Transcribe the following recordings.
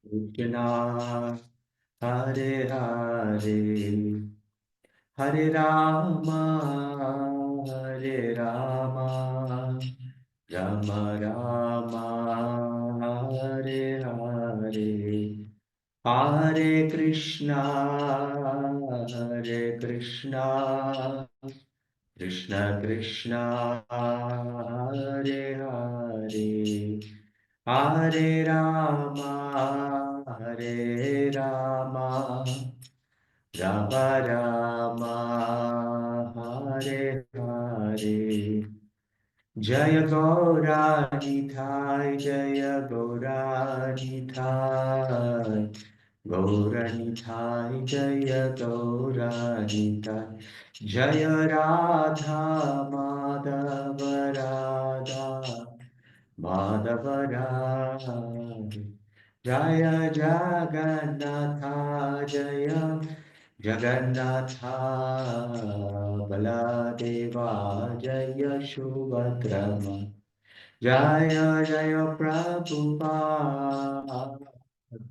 Krishna Hare Hare Hare Rama Hare Rama Rama Rama Hare Hare Hare Krishna Krishna Krishna Hare Hare Hare Rama Rama Rama Hare Hare Jaya Gaurani Thai Jaya Gaurani Thai Gaurani Thai Jaya Gaurani Thai Jaya Radha Madhava Radha Madhava Radha Jaya Jagannatha Jaya Jagannatha Baladeva Jaya Subhadrama Jaya Jaya Prabhupada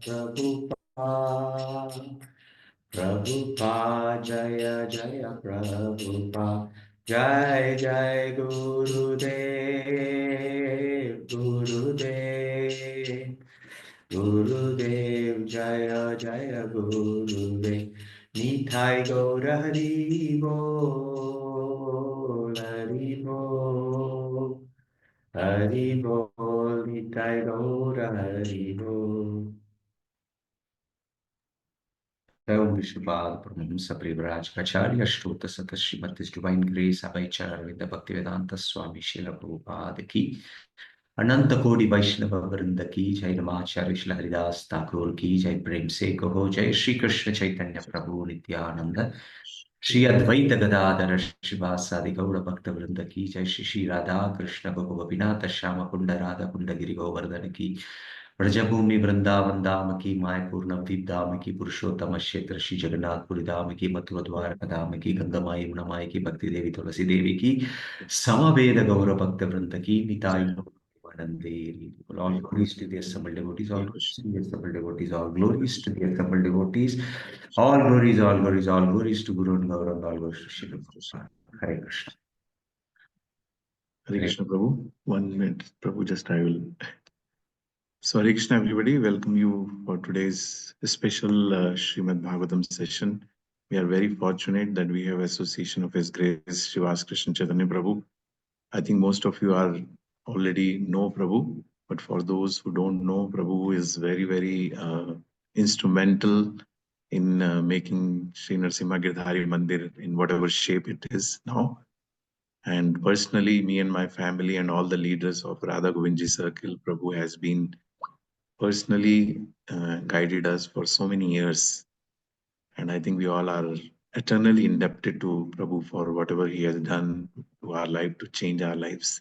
Prabhupada Prabhupada Jaya Jaya Prabhupada Jai Jai Gurudev Gurudev Gurudev Jaya Jaya Gurudev Nitai Gaura Hari Bol Hari Bol Hari Bol Nitai Gaura Hari Bol Om Vishnupada Paramahamsa Privaraj Kacharya Shtota Sata Srimad His Divine Grace Abhaichar Arvinda Bhaktivedanta Swami Srila Prabhupada Ki अनंत कोटि वैष्णव वृंद की जय रमाचार्य श्री हरिदास ठाकुर की जय प्रेम से कहो जय श्री कृष्ण चैतन्य प्रभु नित्यानंद श्री अद्वैत गदाधर श्रीवासादि गौड़ भक्त वृंद की जय श्री श्री राधा कृष्ण गोप गोपीनाथ श्याम कुंड राधा कुंड गिरि गोवर्धन की ब्रजभूमि वृंदावन धाम की मायपुर नवदीप धाम की पुरुषोत्तम क्षेत्र श्री जगन्नाथपुरी धाम की मथुरा द्वारका धाम की गंगामाई यमुनामाई की भक्ति देवी तुलसी देवी की समवेद गौर भक्त वृंद की Nitai all glories to the assembled devotees, all glories to the assembled devotees, all glories to the assembled devotees, all glories, all glories, all glories to Guru and Gauranga, all glories to Shri Prabhupada. Hare Krishna. Hare Krishna, Prabhu. 1 minute, Prabhu, just I will. So, Hare Krishna, everybody. Welcome you for today's special Srimad Bhagavatam session. We are very fortunate that we have Association of His Grace Srivas Krishna Chaitanya Prabhu. I think most of you are already know Prabhu, but for those who don't know, Prabhu is very, very instrumental in making Sri Narasimha Girdhari Mandir in whatever shape it is now. And personally, me and my family and all the leaders of Radha Govindji Circle, Prabhu has been personally guided us for so many years. And I think we all are eternally indebted to Prabhu for whatever he has done to our life to change our lives.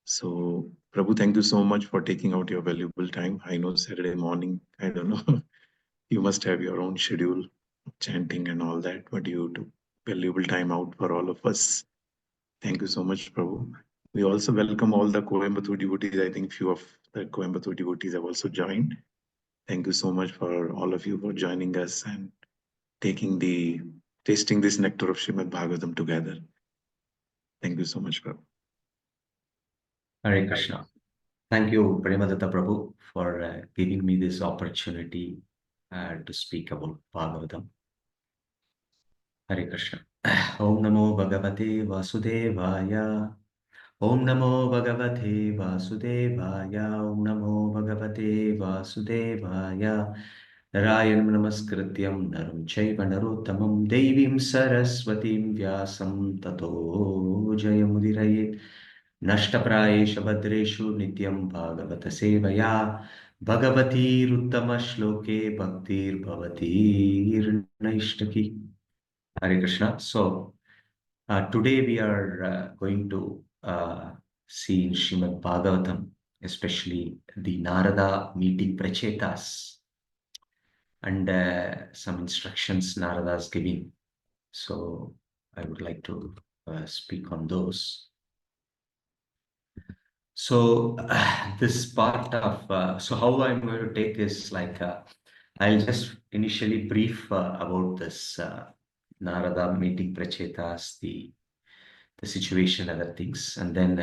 So, Prabhu, thank you so much for taking out your valuable time. I know Saturday morning, I don't know, you must have your own schedule, chanting and all that, but you took valuable time out for all of us. Thank you so much, Prabhu. We also welcome all the Coimbatore devotees. I think few of the Coimbatore devotees have also joined. Thank you so much for all of you for joining us and tasting this nectar of Srimad Bhagavatam together. Thank you so much, Prabhu. Hare Krishna. Thank you, Premadatta Prabhu, for giving me this opportunity to speak about Bhagavatam. Hare Krishna. Om Namo Bhagavate Vasudevaya. Om Namo Bhagavate Vasudevaya. Om Namo Bhagavate Vasudevaya. Narayanam Namaskrityam Naram Chaiva Narottamam Devim Saraswatim Vyasam Tato Jayamudiraye Nashtaprayesha Bhadreshu Nityam Bhagavata Sevaya Bhagavati Ruttama Shloke Bhaktir Bhavatir Naishtaki. Hare Krishna. So today we are going to see in Srimad Bhagavatam, especially the Narada meeting Pracetas and some instructions Narada is giving. So I would like to speak on those. So this part of so how I'm going to take is like I'll just initially brief about this Narada meeting Pracetas, the situation, other things, and then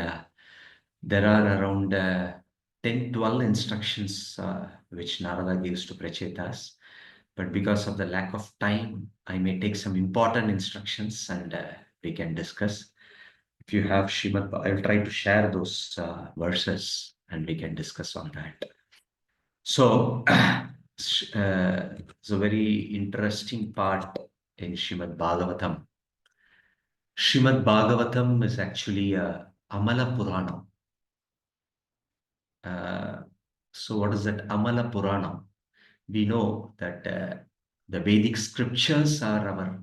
there are around 10, 12 instructions which Narada gives to Pracetas. But because of the lack of time, I may take some important instructions and we can discuss. If you have Srimad, I'll try to share those verses and we can discuss on that. So, it's a very interesting part in Srimad Bhagavatam. Srimad Bhagavatam is actually a Amala Purana. So what is that Amala Purana? We know that the Vedic scriptures are our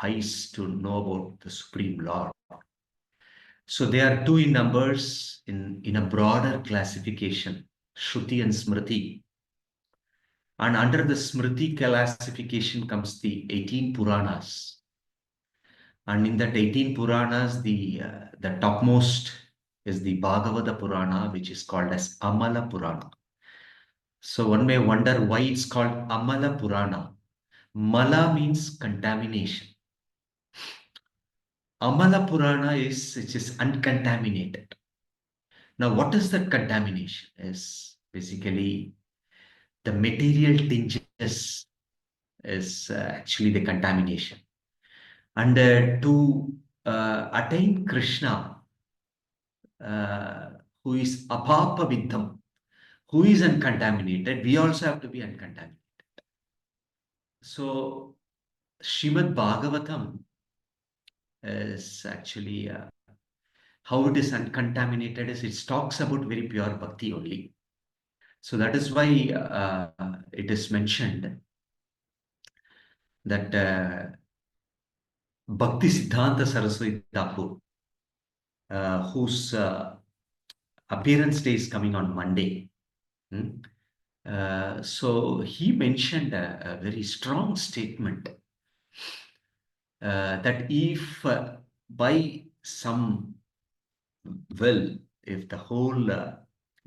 eyes to know about the Supreme Lord. So they are two in numbers in a broader classification, Shruti and Smriti. And under the Smriti classification comes the 18 Puranas. And in that 18 Puranas, the topmost is the Bhagavata Purana, which is called as Amala Purana. So one may wonder why it's called Amala Purana. Mala means contamination. Amala Purana is it is uncontaminated. Now, what is that contamination? Is basically the material tinges is actually the contamination. And to attain Krishna, who is apapa viddham, who is uncontaminated, we also have to be uncontaminated. So, Srimad Bhagavatam is actually how it is uncontaminated is it talks about very pure bhakti only. So that is why it is mentioned that Bhakti Siddhanta Saraswati Thakur, whose appearance day is coming on Monday. So he mentioned a very strong statement that if by some if the whole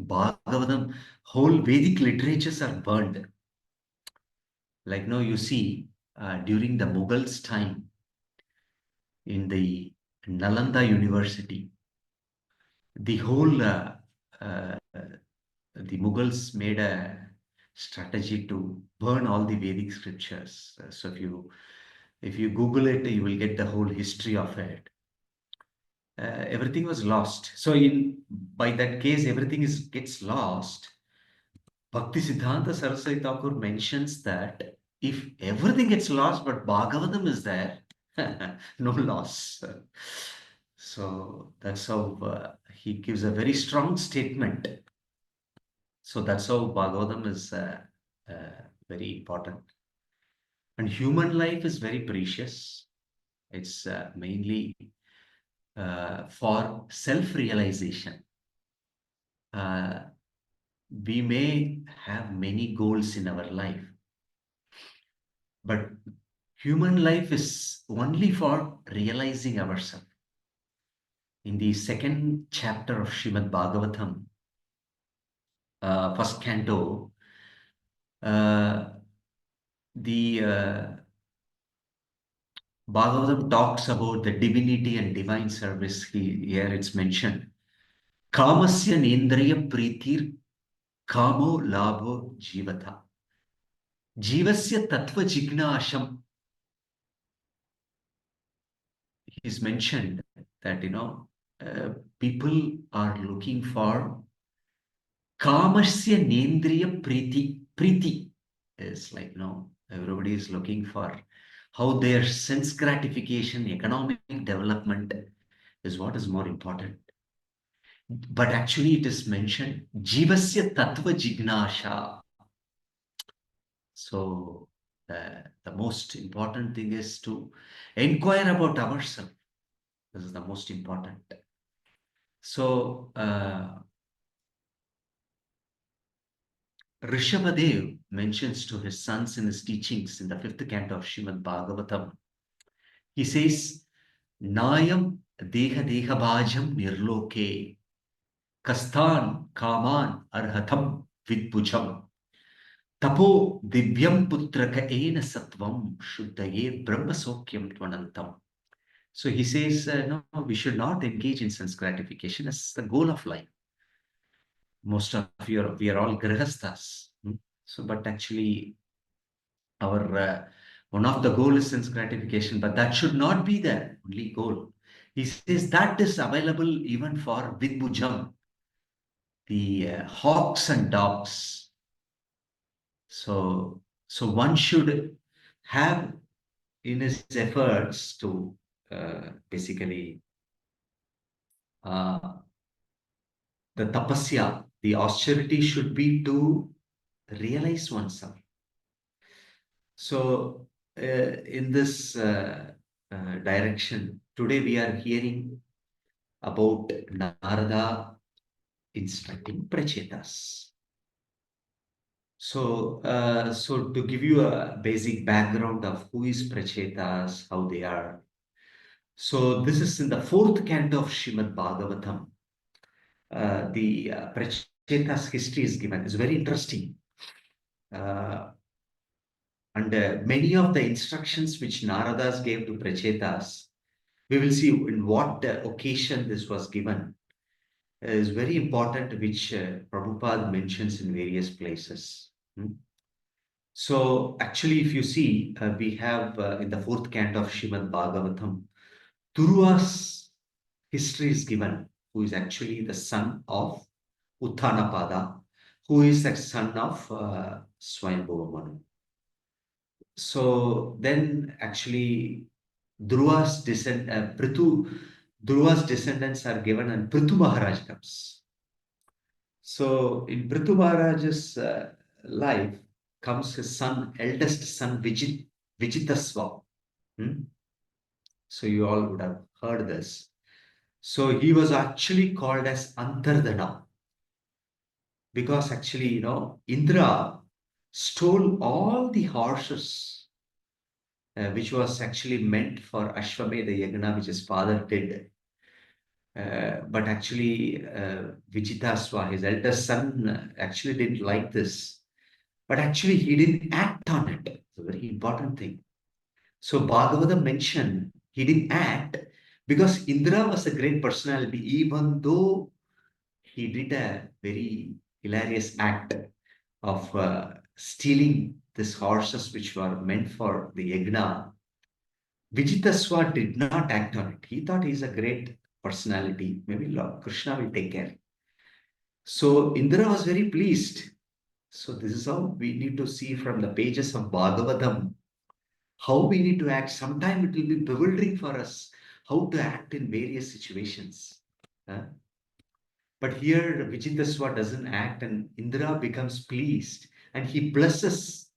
Bhagavatam, whole Vedic literatures are burned, like now you see during the Mughals' time in the Nalanda University, the whole the Mughals made a strategy to burn all the Vedic scriptures. So if you Google it, you will get the whole history of it. Everything was lost. So by that case, everything gets lost. Bhakti Siddhanta Saraswati Thakur mentions that if everything gets lost, but Bhagavatam is there, no loss. So that's how he gives a very strong statement. So that's how Bhagavatam is very important. And human life is very precious. It's mainly for self-realization. We may have many goals in our life, but human life is only for realizing ourselves. In the second chapter of Srimad Bhagavatam, first canto, the Bhagavatam talks about the divinity and divine service. Here it's mentioned. Kamasya nendriya pritir kamo labho jivata. Jivasya tattva jignasham. He's mentioned that, people are looking for kamasya nendriya priti. Priti is like, everybody is looking for how their sense gratification, economic development is what is more important. But actually it is mentioned, Jivasya Tattva Jignasha. So the most important thing is to inquire about ourselves. This is the most important. So Rishabhadev mentions to his sons in his teachings in the 5th canto of Srimad Bhagavatam. He says, Nayam Deha Dehabhajam Nirloke Kastan Kaman Arhatam Vidbujam Tapo Divyam Putraka Ena Satvam Shuddhaye Brahma Sokyam Tvanantam. So he says, no, we should not engage in sense gratification as the goal of life. Most of you, we are all grihasthas. So, but actually, our one of the goal is sense gratification, but that should not be the only goal. He says that is available even for Vidbujam, the hawks and dogs. So one should have in his efforts to basically the tapasya, the austerity should be to realize oneself. So in this direction, today we are hearing about Narada instructing Pracetas. So, to give you a basic background of who is Pracetas, how they are. So this is in the fourth canto of Srimad Bhagavatam. The Pracetas history is given. It's very interesting. And many of the instructions which Naradas gave to Pracetas, we will see in what occasion this was given, is very important, which Prabhupada mentions in various places. So actually, if you see, we have in the fourth canto of Srimad Bhagavatam, Duruva's history is given, who is actually the son of Uttanapada, who is the son of Swayambhuva Manu. So then actually Dhruva's descendants are given, and Prithu Maharaj comes. So in Prithu Maharaj's life comes his son, eldest son Vijitasva. So you all would have heard this. So he was actually called as Antardana, because actually, Indra stole all the horses which was actually meant for Ashwamedha Yagna, which his father did. But actually, Vijitasva, his eldest son, actually didn't like this. But actually, he didn't act on it. It's a very important thing. So Bhagavatam mentioned he didn't act because Indra was a great personality, even though he did a very hilarious act of stealing these horses which were meant for the yagna. Vijitaswa did not act on it. He thought he's a great personality. Maybe Lord Krishna will take care. So Indra was very pleased. So this is how we need to see from the pages of Bhagavatam how we need to act. Sometimes it will be bewildering for us how to act in various situations. But here Vijitaswa doesn't act, and Indra becomes pleased and he blesses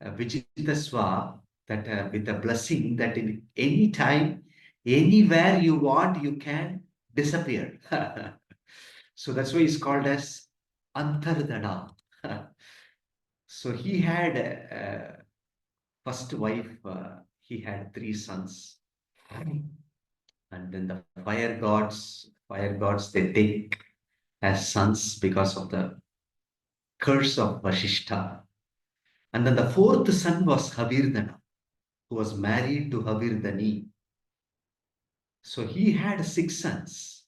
Vijitaswa that with a blessing that in any time, anywhere you want, you can disappear. So that's why he's called as Antardana. So he had first wife, he had 3 sons. And then the fire gods, they take as sons because of the curse of Vashishta. And then the 4th son was Havirdana, who was married to Havirdani. So he had 6 sons.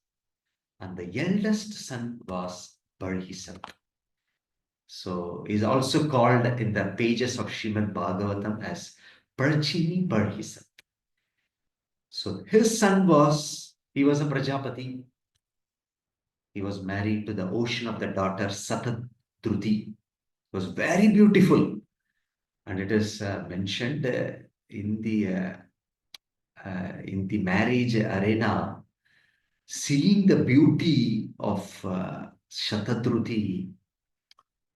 And the eldest son was Barhisat. So he's also called in the pages of Srimad Bhagavatam as Parchini Barhisat. So his son he was a Prajapati. He was married to the ocean of the daughter Satadruti. It was very beautiful. And it is mentioned in the marriage arena, seeing the beauty of Shatadruti,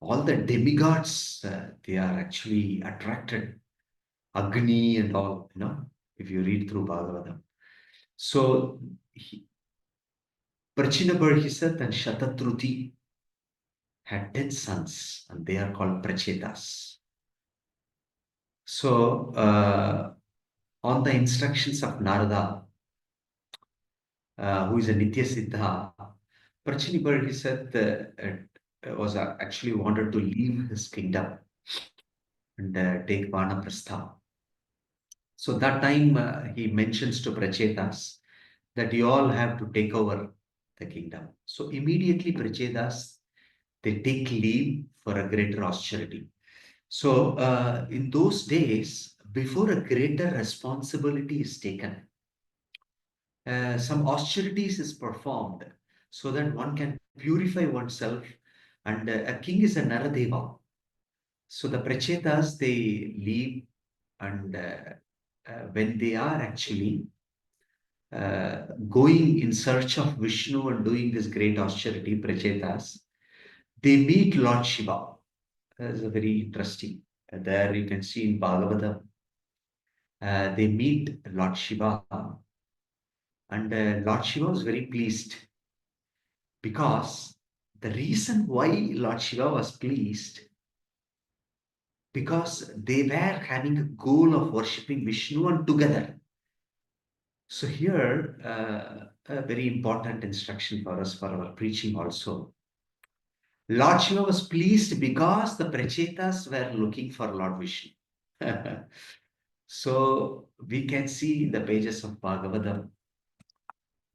all the demigods, they are actually attracted. Agni and all, if you read through Bhagavatam. So, Prachina Barhisat and Shatadruti had 10 sons, and they are called Pracetas. So, on the instructions of Narada, who is a Nitya Siddha, Prachinibar, he said, was actually wanted to leave his kingdom and take Vanaprastha. So that time he mentions to Prachetas that you all have to take over the kingdom. So immediately Prachetas, they take leave for a greater austerity. So in those days, before a greater responsibility is taken, some austerities is performed so that one can purify oneself. And a king is a Naradeva. So the Prachetas, they leave, and when they are actually going in search of Vishnu and doing this great austerity, Prachetas, they meet Lord Shiva. That is a very interesting. There you can see in Bhagavatam, they meet Lord Shiva, and Lord Shiva was very pleased because the reason why Lord Shiva was pleased, because they were having a goal of worshipping Vishnu and together. So here, a very important instruction for us for our preaching also. Lord Shiva was pleased because the Prachetas were looking for Lord Vishnu. So we can see in the pages of Bhagavatam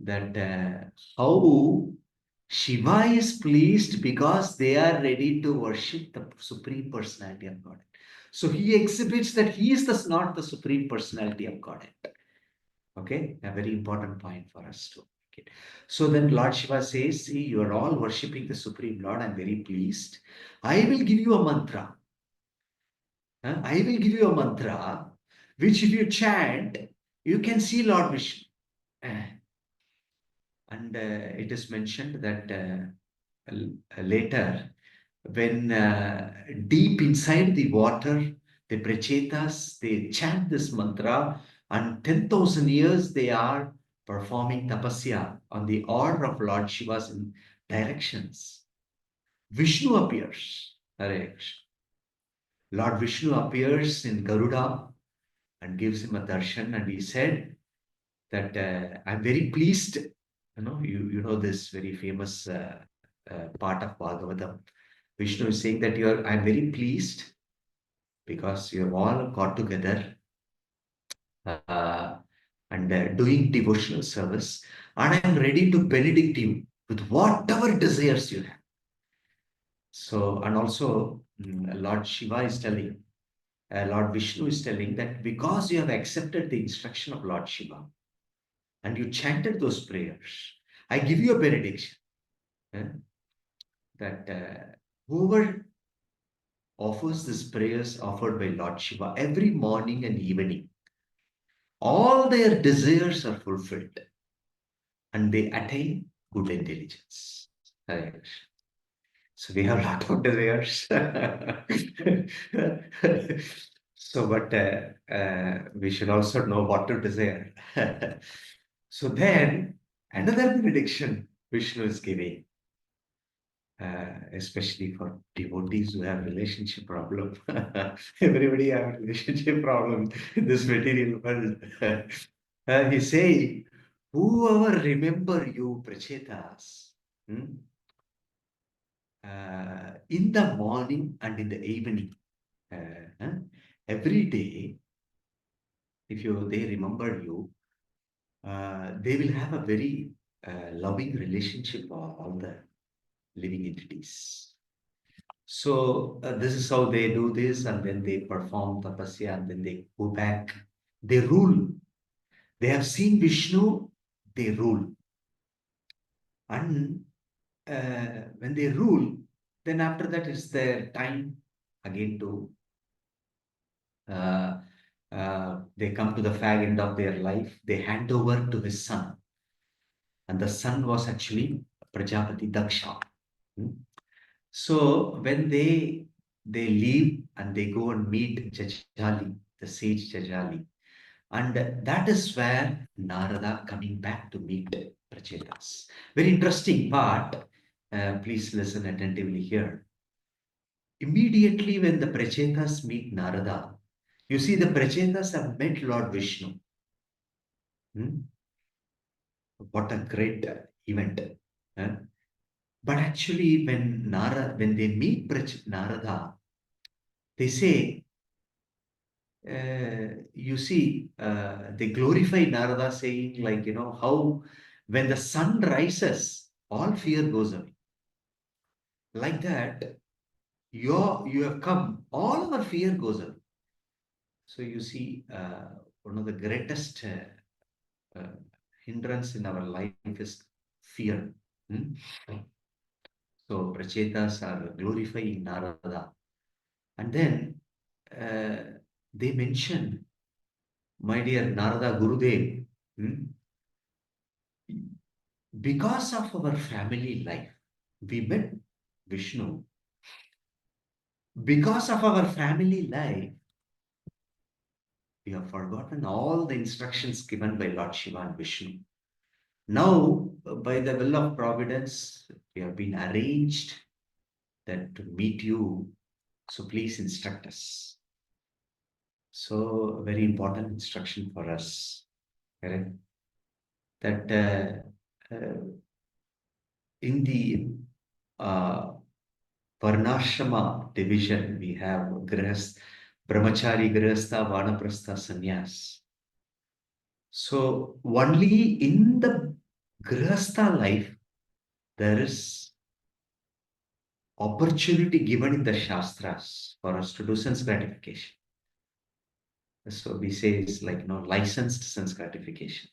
that how Shiva is pleased because they are ready to worship the Supreme Personality of Godhead. So he exhibits that he is not the Supreme Personality of Godhead. Okay, a very important point for us to. Okay. So then Lord Shiva says, see, you are all worshipping the Supreme Lord. I'm very pleased. I will give you a mantra. I will give you a mantra, which if you chant, you can see Lord Vishnu. And it is mentioned that later, when deep inside the water, the Prachetas, they chant this mantra, and 10,000 years they are performing tapasya on the order of Lord Shiva's directions. Vishnu appears. Hare Krishna. Lord Vishnu appears in Garuda and gives him a darshan, and he said that I'm very pleased. You know this very famous part of Bhagavatam. Vishnu is saying that I'm very pleased because you have all got together uh, and doing devotional service, and I'm ready to benedict you with whatever desires you have. So, and also Lord Shiva is telling, Lord Vishnu is telling that because you have accepted the instruction of Lord Shiva and you chanted those prayers, I give you a benediction. That whoever offers these prayers offered by Lord Shiva every morning and evening, all their desires are fulfilled and they attain good intelligence. So we have a lot of desires. So, but we should also know what to desire. So then, another benediction Vishnu is giving, especially for devotees who have relationship problem. Everybody have a relationship problem in this material world. He's saying, whoever remember you, Prachetas, in the morning and in the evening, every day, if they remember you, they will have a very loving relationship with all the living entities. So this is how they do this, and then they perform tapasya, and then they go back. They rule. They have seen Vishnu, they rule. And when they rule, then after that it's their time again to they come to the fag end of their life. They hand over to his son. And the son was actually Prajapati Daksha. So when they leave and they go and meet Jajali, the sage Jajali, and that is where Narada coming back to meet Prachetas. Very interesting part. Please listen attentively here. Immediately when the Prachetas meet Narada, you see the Prachetas have met Lord Vishnu. What a great event. But actually, when they meet Narada, they say, you see, they glorify Narada, saying, like, how when the sun rises, all fear goes away. Like that, you have come, all our fear goes away. So you see, one of the greatest hindrance in our life is fear. Hmm? So Pracetas are glorifying Narada. And then they mention, my dear Narada Gurudev, hmm, because of our family life, we met Vishnu. Because of our family life, we have forgotten all the instructions given by Lord Shiva and Vishnu. Now, by the will of Providence, we have been arranged that to meet you. So please instruct us. So, a very important instruction for us, correct? That in the Varnashrama division, we have Brahmachari, Grihastha, Vanaprastha, Sannyas. So, only in the Grihastha life, there is opportunity given in the Shastras for us to do sense gratification. So, we say it's like, licensed sense gratification.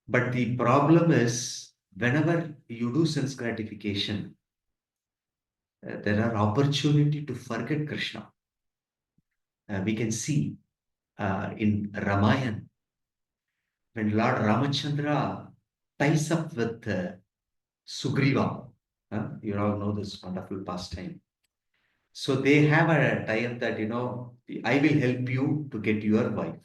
But the problem is, whenever you do sense gratification, there are opportunity to forget Krishna. We can see in Ramayana, when Lord Ramachandra ties up with Sugriva, you all know this wonderful pastime. So they have a tie-up that, I will help you to get your wife.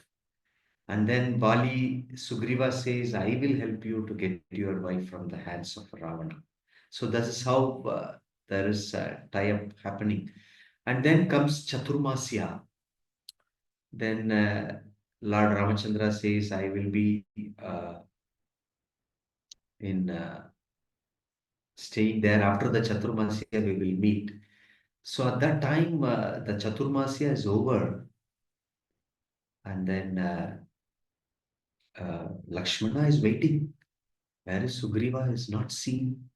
And then Sugriva says, I will help you to get your wife from the hands of Ravana. So this is how there is a tie-up happening. And then comes Chaturmasya. Then Lord Ramachandra says, I will be staying there. After the Chaturmasya, we will meet. So at that time, the Chaturmasya is over. And then Lakshmana is waiting. Where is Sugriva is not seen.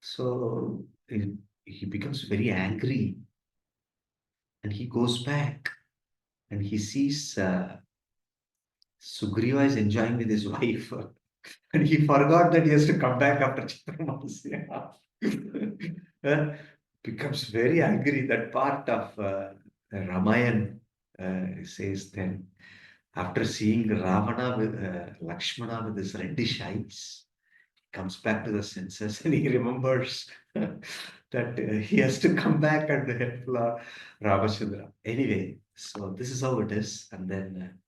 So he becomes very angry. And he goes back and he sees Sugriva is enjoying with his wife. And he forgot that he has to come back after Chaturmasya. Becomes very angry. That part of Ramayana says then, after seeing Ravana with Lakshmana with his reddish eyes, he comes back to the senses and he remembers that he has to come back and help Ramachandra. Anyway, so this is how it is. And then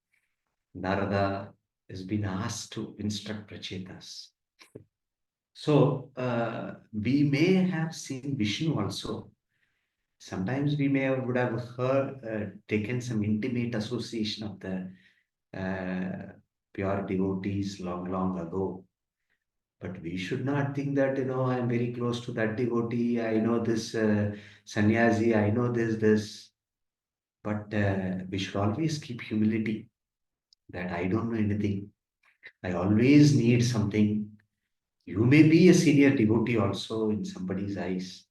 Narada has been asked to instruct Pracetas. So we may have seen Vishnu also. Sometimes we would have heard, taken some intimate association of the pure devotees long ago. But we should not think that, I am very close to that devotee. I know this sannyasi. I know this. But we should always keep humility that I don't know anything. I always need something. You may be a senior devotee also in somebody's eyes,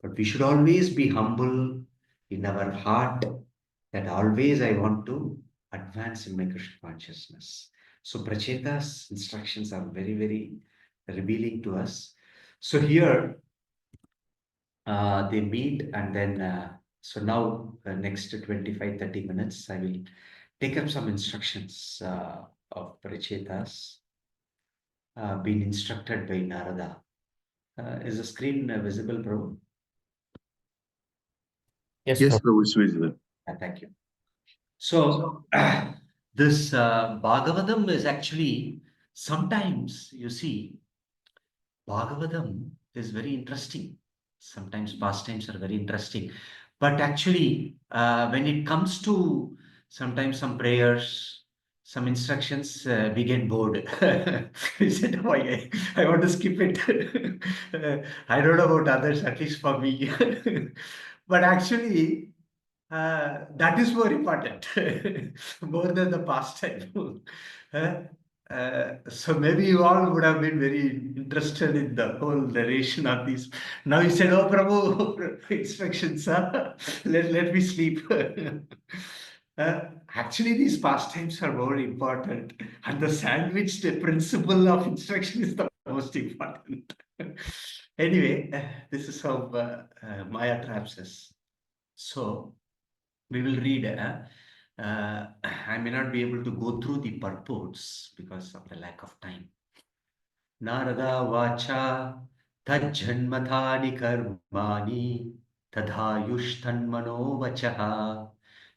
but we should always be humble in our heart that always I want to advance in my Krishna consciousness. So Prachetas instructions are very, very revealing to us. So here they meet and then, so now next 25-30 minutes, I will take up some instructions of Prachetas being instructed by Narada. Is the screen visible, Prabhu? Yes, Prabhu, it's visible. Thank you. So, this Bhagavatam is actually, sometimes you see, Bhagavatam is very interesting. Sometimes pastimes are very interesting. But actually, when it comes to sometimes some prayers, some instructions, we get bored. We said, oh, I want to skip it. I don't know about others, at least for me. But actually, that is more important, more than the pastime. Uh, so maybe you all would have been very interested in the whole narration of these. Now you said, "Oh, Prabhu, instructions, huh? Let me sleep." Actually, these pastimes are more important, and the sandwiched principle of instruction is the most important. Anyway, this is how Maya traps us. So we will read. I may not be able to go through the purports because of the lack of time. Narada vacha tajjanmathani karmani tadhayushtanmano vachaha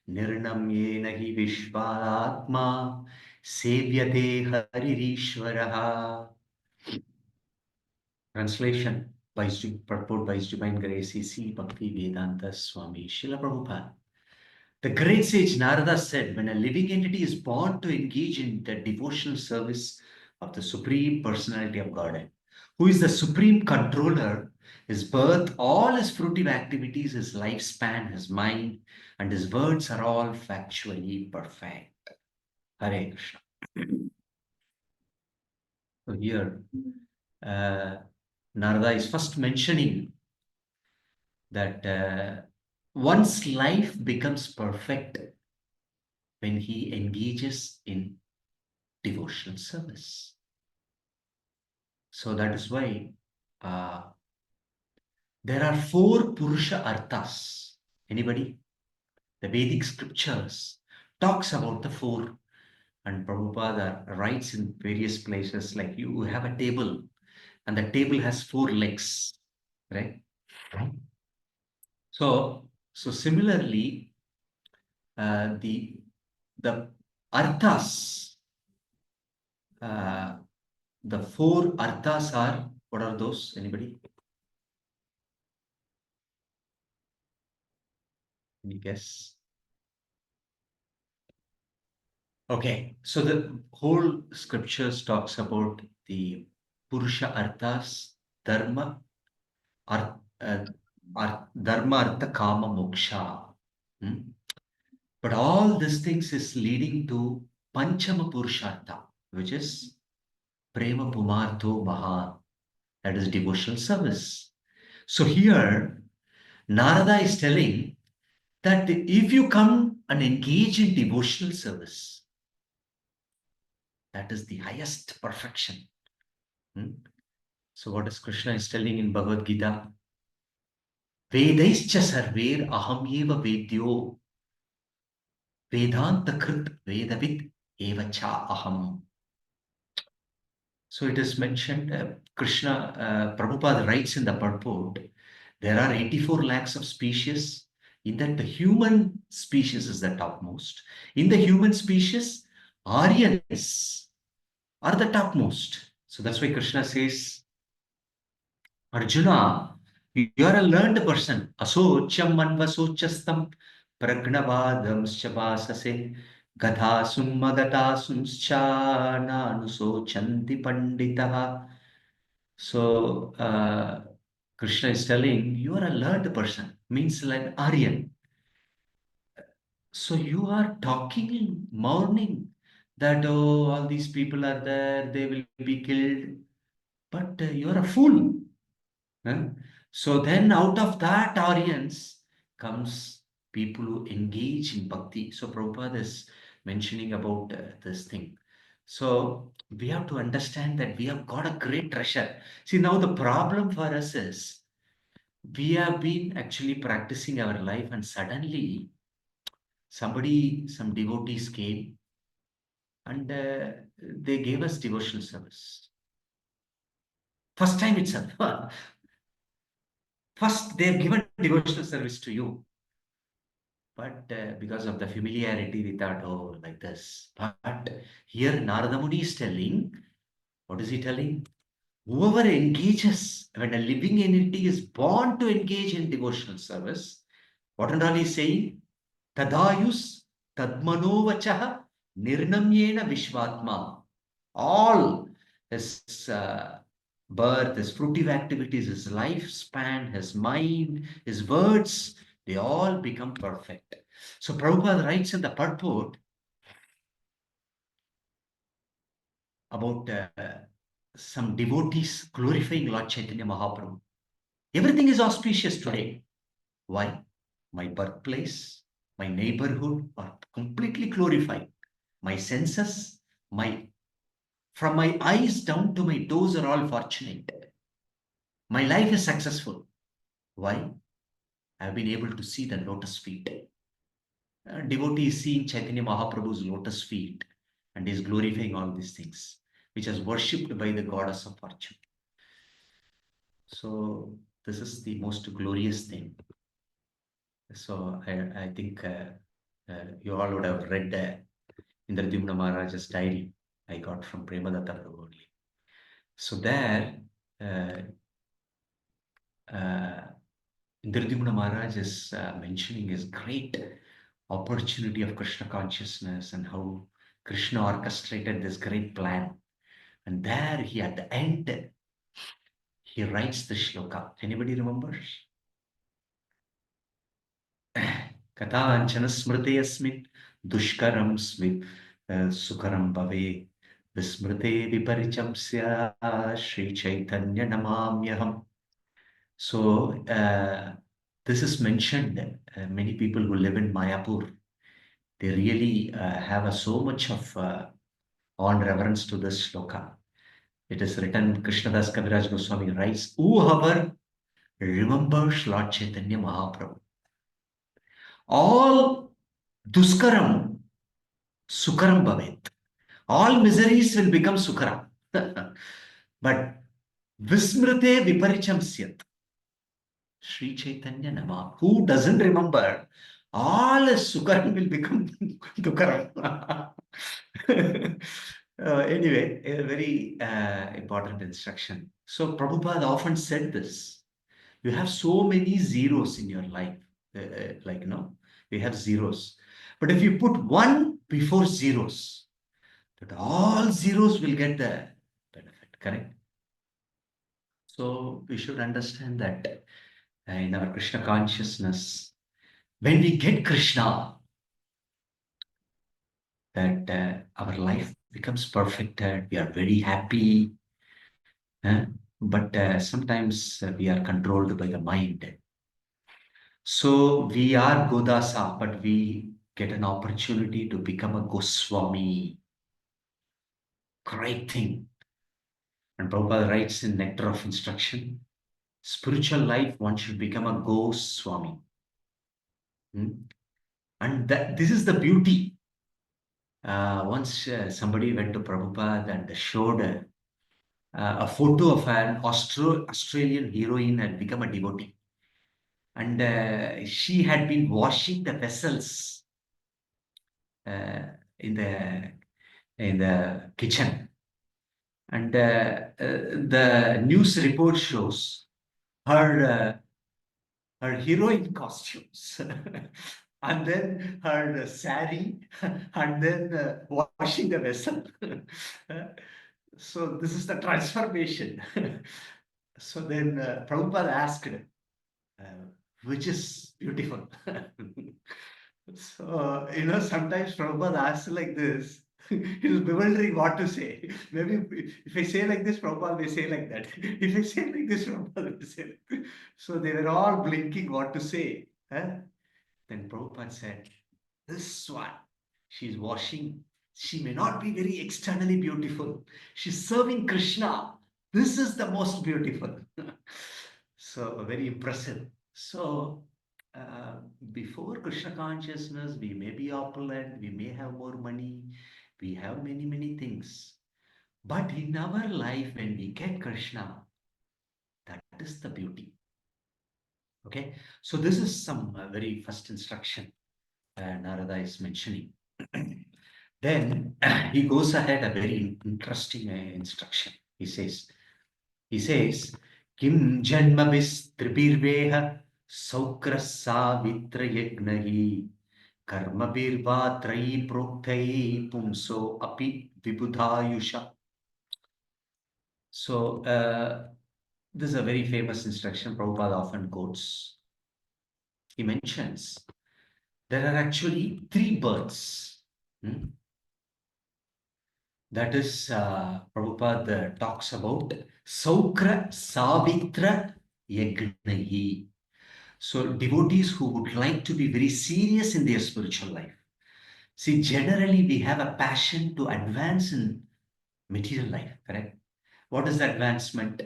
nirnamyena hi vishvatma sevyate haririshvaraha. Translation by purport by His Divine Grace C. Bhakti Vedanta Swami Srila Prabhupada. The great sage Narada said, when a living entity is born to engage in the devotional service of the Supreme Personality of Godhead, who is the Supreme Controller, his birth, all his fruitive activities, his lifespan, his mind, and his words are all factually perfect. Hare Krishna. So here, Narada is first mentioning that one's life becomes perfect when he engages in devotional service. So that is why there are 4 Purusha Arthas. Anybody? The Vedic scriptures talks about the 4, and Prabhupada writes in various places, like you have a table and the table has 4 legs, right? So similarly, the arthas, the 4 arthas are, what are those? Anybody? Any guess? Okay, so the whole scriptures talks about the Purusha Arthas, Dharma, Dharma, Artha, Kama, Moksha. But all these things is leading to Panchama Purushartha, which is Prema Pumartho Maha, that is devotional service. So here, Narada is telling that if you come and engage in devotional service, that is the highest perfection. So what is Krishna is telling in Bhagavad Gita? Vedaischa sarver aham eva vedyo vedanta krit vedavid eva cha aham. So it is mentioned, Krishna, Prabhupada writes in the purport, there are 84 lakhs of species. In that, the human species is the topmost. In the human species, Aryans are the topmost. So that's why Krishna says, Arjuna, you are a learned person. Asocham manvasochastam pragnavadam shabasase gadhasum magatasum chananusochanti panditaha. So Krishna is telling, you are a learned person, means like Aryan. So you are talking in mourning that, oh, all these people are there, they will be killed. But you are a fool. So then out of that audience comes people who engage in bhakti. So Prabhupada is mentioning about this thing. So we have to understand that we have got a great treasure. See, now the problem for us is we have been actually practicing our life and suddenly some devotees came and they gave us devotional service. First time itself. First, they have given devotional service to you. But because of the familiarity, we thought, oh, like this. But here Narada Muni is telling, what is he telling? Whoever engages, when a living entity is born to engage in devotional service, what and all he is saying? Tadayus tadmano vachaha Nirnamyena Vishvatma. All his birth, his fruitive activities, his lifespan, his mind, his words, they all become perfect. So Prabhupada writes in the purport about some devotees glorifying Lord Chaitanya Mahaprabhu. Everything is auspicious today. Why? My birthplace, my neighborhood are completely glorified. My senses, from my eyes down to my toes are all fortunate. My life is successful. Why? I've been able to see the lotus feet. A devotee is seeing Chaitanya Mahaprabhu's lotus feet and is glorifying all these things, which is worshipped by the goddess of fortune. So this is the most glorious thing. So I think you all would have read Indradyumna Maharaja's diary I got from Premadatta Prabhu only. So there, Indradyumna Maharaj is mentioning his great opportunity of Krishna consciousness and how Krishna orchestrated this great plan. And there he, at the end, he writes the shloka. Anybody remembers? Katanchana smrite asmin dushkaram sukaram bhave vismrite viparichamsya Sri Chaitanya namamyaham. So this is mentioned. Many people who live in Mayapur, they really have so much of on reverence to this shloka. It is written, Krishnadas Kaviraj Goswami writes, whoever remembers Lord Chaitanya Mahaprabhu, all duskaram sukaram bhavet. All miseries will become sukara. But vismrite viparicham syat. Sri Chaitanya Nama. Who doesn't remember? All sukaram will become dukaram. Anyway, a very important instruction. So Prabhupada often said this. You have so many zeros in your life. You have zeros. But if you put one before zeros, that all zeros will get the benefit, correct? So we should understand that in our Krishna consciousness, when we get Krishna, that our life becomes perfected, we are very happy. But sometimes we are controlled by the mind. So we are Godasa, but we get an opportunity to become a Goswami. Great thing. And Prabhupada writes in Nectar of Instruction, spiritual life, one should become a Goswami. And this is the beauty. Once somebody went to Prabhupada and showed a photo of an Australian heroine had become a devotee. And she had been washing the vessels in the kitchen. And the news report shows her heroine costumes. And then her sari, and then washing the vessel. So this is the transformation. So then Prabhupada asked, which is beautiful? So, sometimes Prabhupada asks like this. He's bewildering what to say. Maybe if I say like this, Prabhupada may say like that. If I say like this, Prabhupada will say like this. So they were all blinking what to say. Then Prabhupada said, this one, she's washing. She may not be very externally beautiful. She's serving Krishna. This is the most beautiful. So very impressive. So before Krishna consciousness, we may be opulent, we may have more money, we have many, many things. But in our life, when we get Krishna, that is the beauty. Okay, so this is some very first instruction Narada is mentioning. Then he goes ahead a very interesting instruction. He says, Kim janma tripirveha saukra savitra yagnahi Karmabirva trayi proktai pumso api vibudhayusha. So, this is a very famous instruction Prabhupada often quotes. He mentions there are actually three births. That is, Prabhupada talks about Saukra Savitra Yagnayi. So, devotees who would like to be very serious in their spiritual life. See, generally, we have a passion to advance in material life, correct? What is advancement?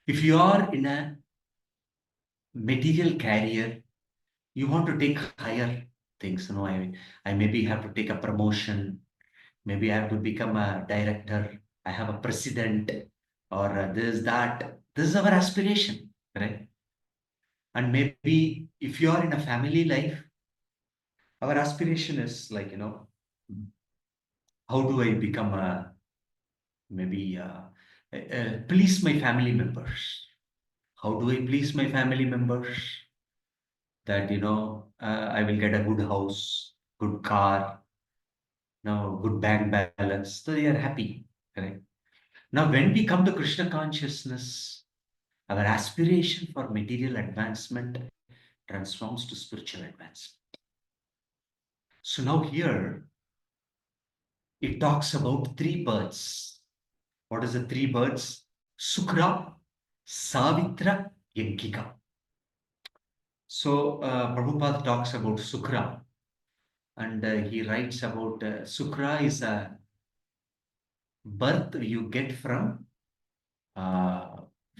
If you are in a material career, you want to take higher things. I maybe have to take a promotion. Maybe I have to become a director. I have a president or this, that. This is our aspiration, right? And maybe if you are in a family life, our aspiration is like, how do I become a, maybe please my family members? How do I please my family members? That, I will get a good house, good car, good bank balance. So they are happy, correct? Now, when we come to Krishna consciousness, our aspiration for material advancement transforms to spiritual advancement. So now here, it talks about three birds. What is the three birds? Sukra, Savitra, Yankika. So Prabhupada talks about Sukra, and he writes about Sukra is a birth you get from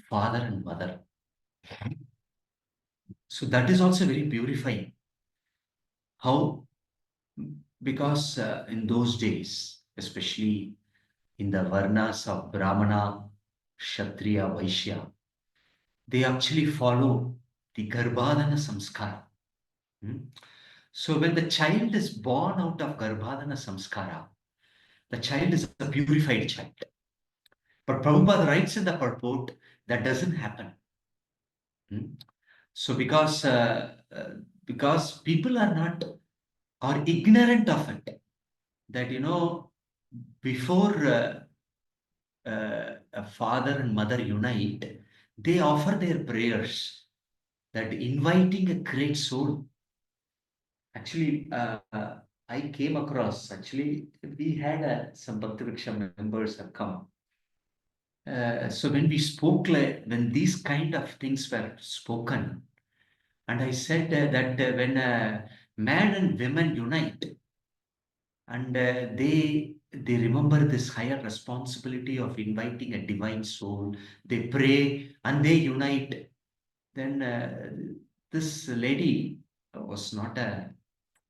father and mother. So that is also very purifying. How? Because in those days, especially in the Varnas of Brahmana, Kshatriya, Vaishya, they actually follow the Garbhadana Samskara. So when the child is born out of Garbhadana Samskara, the child is a purified child. But Prabhupada writes in the purport that doesn't happen. So because people are not or ignorant of it, that before a father and mother unite, they offer their prayers, that inviting a great soul. Actually, I came across, actually, we had some Bhakti members have come. So when we spoke, when these kind of things were spoken, and I said that when man and women unite, and they remember this higher responsibility of inviting a divine soul, they pray and they unite. Then this lady was not a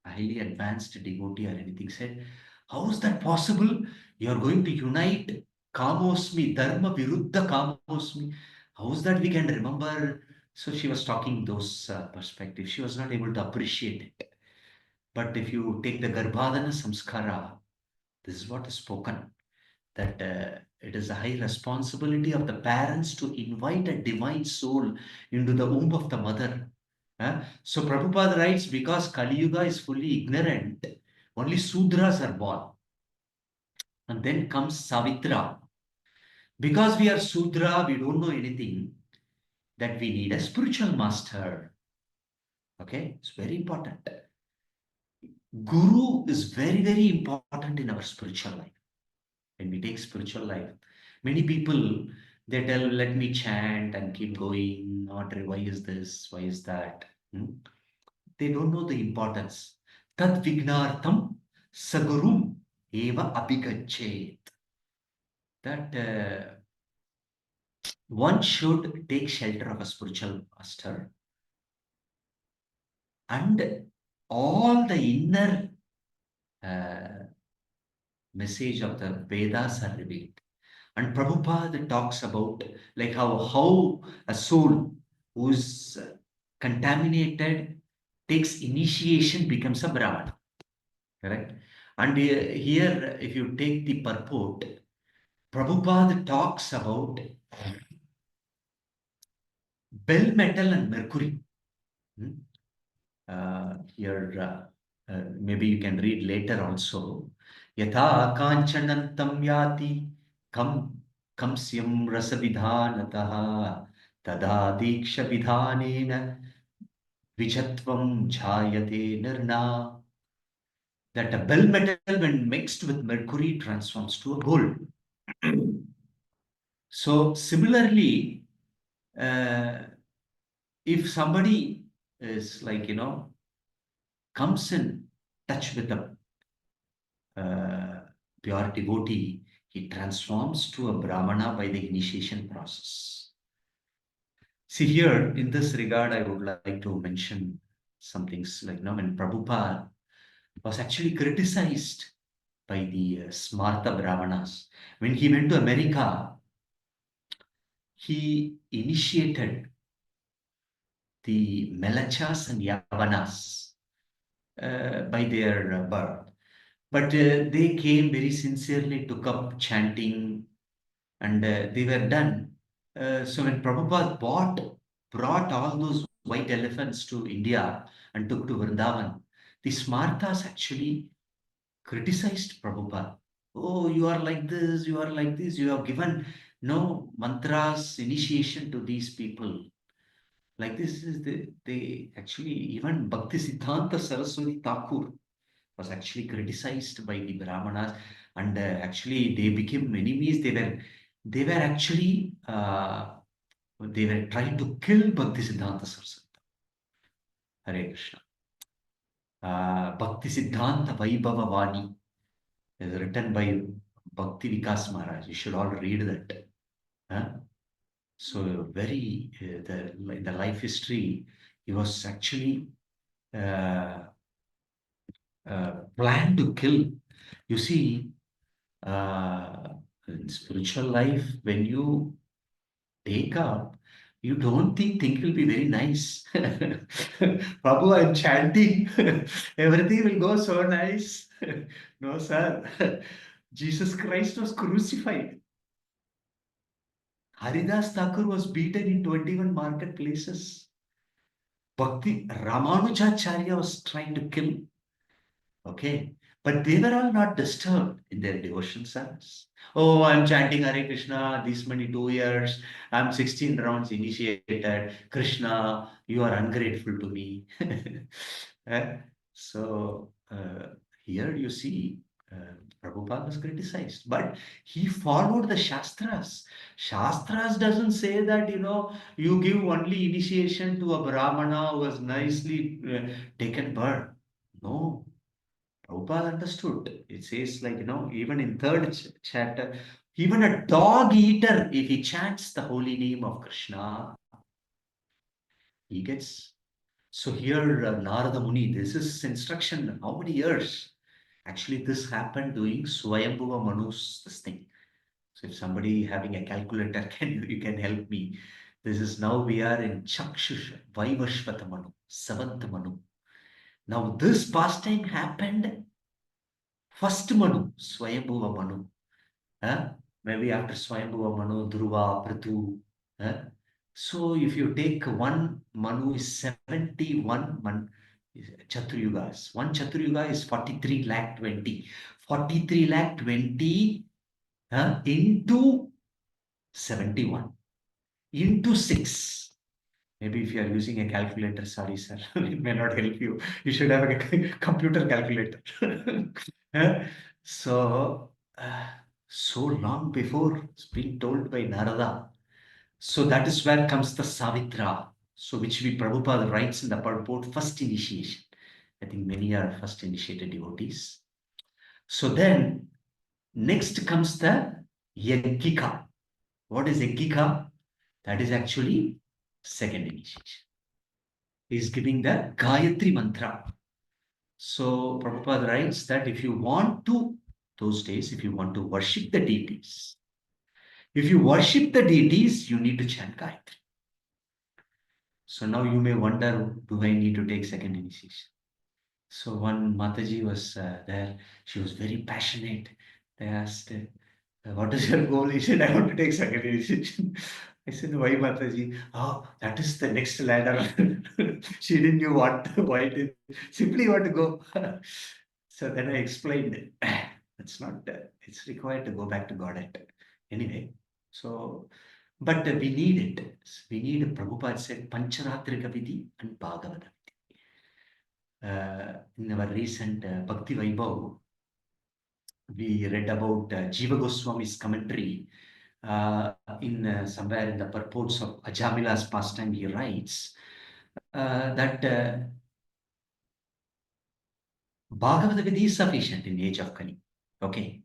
highly advanced devotee or anything, said, how is that possible? You are going to unite Kamosmi, Dharma Viruddha Kamosmi. How is that we can remember? So she was talking those perspectives. She was not able to appreciate it. But if you take the Garbhadana Samskara, this is what is spoken, that it is a high responsibility of the parents to invite a divine soul into the womb of the mother. So Prabhupada writes, because Kali Yuga is fully ignorant, only Sudras are born. And then comes Savitra. Because we are Sudra, we don't know anything, that we need a spiritual master. Okay, it's very important. Guru is very, very important in our spiritual life. When we take spiritual life, many people, they tell, let me chant and keep going, not why is this, why is that. They don't know the importance. Tad vignartham saguru eva abhigachet. That one should take shelter of a spiritual master, and all the inner message of the Vedas are revealed. And Prabhupada talks about like how a soul who's contaminated takes initiation, becomes a Brahmana. Correct? And here, if you take the purport, Prabhupada talks about bell metal and mercury. Here, maybe you can read later also. Yatha kanchanantam yati kamsyam rasavidhanataha tada diksha vidhanena vijatvam jhayate nirna. That a bell metal, when mixed with mercury, transforms to a gold. So similarly, if somebody is like, comes in touch with a pure devotee, he transforms to a Brahmana by the initiation process. See, here in this regard, I would like to mention some things like, when Prabhupada was actually criticized by the Smarta Brahmanas. When he went to America, he initiated the Melachas and Yavanas by their birth. But they came very sincerely, took up chanting, and they were done. So when Prabhupada brought all those white elephants to India and took to Vrindavan, the Smartas actually criticized Prabhupada. Oh, you are like this, you are like this, you have given no mantras, initiation to these people. Like this is they actually, even Bhakti Siddhanta Saraswati Thakur was actually criticized by the Brahmanas, and actually they became enemies. They were actually they were trying to kill Bhakti Siddhanta Saraswati. Hare Krishna. Bhakti Siddhanta Vaibhava Vani is written by Bhakti Vikas Maharaj. You should all read that. Huh? So very in the life history, he was actually planned to kill. You see, in spiritual life, when you take up, you don't think things will be very nice. Prabhu, I'm chanting. Everything will go so nice. No, sir. Jesus Christ was crucified. Haridas Thakur was beaten in 21 marketplaces. Bhakti Ramanujacharya was trying to kill. Okay. But they were all not disturbed in their devotion service. Oh, I'm chanting Hare Krishna these many 2 years. I'm 16 rounds initiated. Krishna, you are ungrateful to me. Eh? So here you see Prabhupada was criticized, but he followed the Shastras. Shastras doesn't say that, you give only initiation to a Brahmana who has nicely taken birth. No. Prabhupada understood. It says, like, even in third chapter, even a dog eater, if he chants the holy name of Krishna, he gets. So here, Narada Muni, this is instruction. How many years? Actually, this happened doing Swayambhuva Manu's this thing. So if somebody having a calculator, you can help me. This is now we are in Chakshush Vaivashvata Manu, seventh Manu. Now this pastime happened first Manu, Swayambhuva Manu. Maybe after Swayambhuva Manu, Dhruva, Prithu. So if you take one Manu is 71 Chaturyugas. One Chaturyuga is 43 lakh 20. 43 lakh 20 into 71 into 6. Maybe if you are using a calculator, sorry, sir, it may not help you. You should have a computer calculator. So, so long before it's been told by Narada. So that is where comes the Savitra. So which we Prabhupada writes in the purport, first initiation. I think many are first initiated devotees. So then next comes the Yajnika. What is Yajnika? That is actually second initiation. He is giving the Gayatri mantra. So Prabhupada writes that if you want to, those days, if you want to worship the deities, you need to chant Gayatri. So now you may wonder, do I need to take second initiation? So one Mataji was there. She was very passionate. They asked, what is your goal? He said, I want to take second initiation. I said, why Mataji? Oh, that is the next ladder. She didn't know why it is. Simply want to go. So then I explained, it's not, it's required to go back to Godhead. Anyway, so, but we need it. We need, Prabhupada said, Pancharatrika Vidhi and Bhagavatam. In our recent Bhakti Vaibhav, we read about Jiva Goswami's commentary. Somewhere in the purports of Ajamila's pastime, he writes that Bhagavad Gita is sufficient in age of Kali. Okay,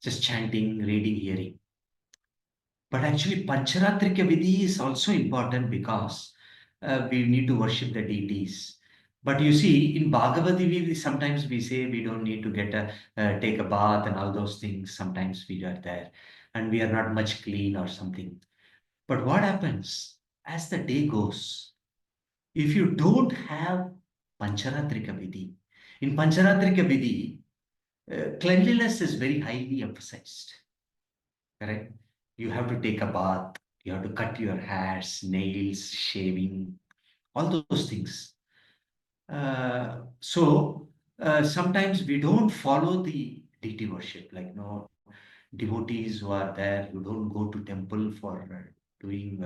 just chanting, reading, hearing. But actually, Pancharatrika Vidhi is also important because we need to worship the deities. But you see, in Bhagavad Gita, sometimes we say we don't need to take a bath and all those things. Sometimes we are there and we are not much clean or something. But what happens as the day goes? If you don't have Pancharatrika Vidhi, in Pancharatrika Vidhi, cleanliness is very highly emphasized. Correct? You have to take a bath, you have to cut your hairs, nails, shaving, all those things. Sometimes we don't follow the deity worship, like no devotees who are there, you don't go to temple for doing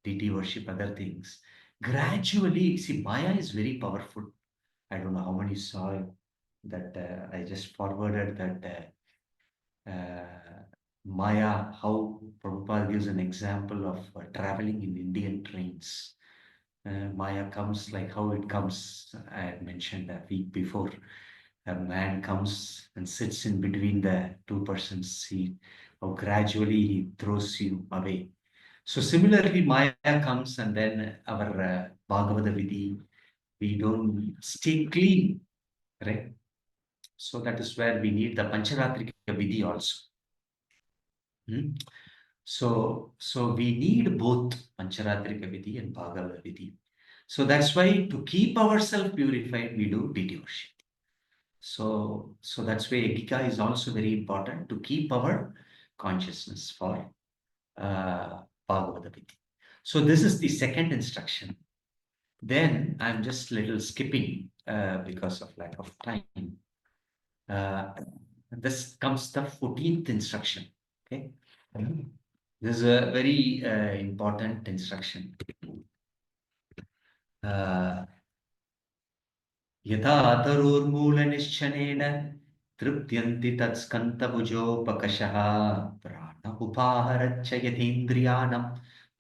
deity worship, other things. Gradually, see, Maya is very powerful. I don't know how many saw that. I just forwarded that Maya, how Prabhupada gives an example of traveling in Indian trains. Maya comes like how it comes. I had mentioned a week before. A man comes and sits in between the two persons' seat. How gradually he throws you away. So similarly, Maya comes and then our Bhagavata Vidhi, we don't stay clean, right? So that is where we need the Pancharatrika Vidhi also. So we need both Pancharatrika Vidhi and Bhagavata Vidhi. So that's why to keep ourselves purified, we do deity worship. So that's why Egika is also very important to keep our consciousness for Bhagavata Vidhi. So this is the second instruction. Then I'm just little skipping because of lack of time. This comes the 14th instruction. Okay. This is a very important instruction. यथा तरोर्मूलनिश्चनेन तृप्यन्ति तत्स्कन्तभुजोपकशः प्राण उपाहरच्च यतीन्द्रियाणं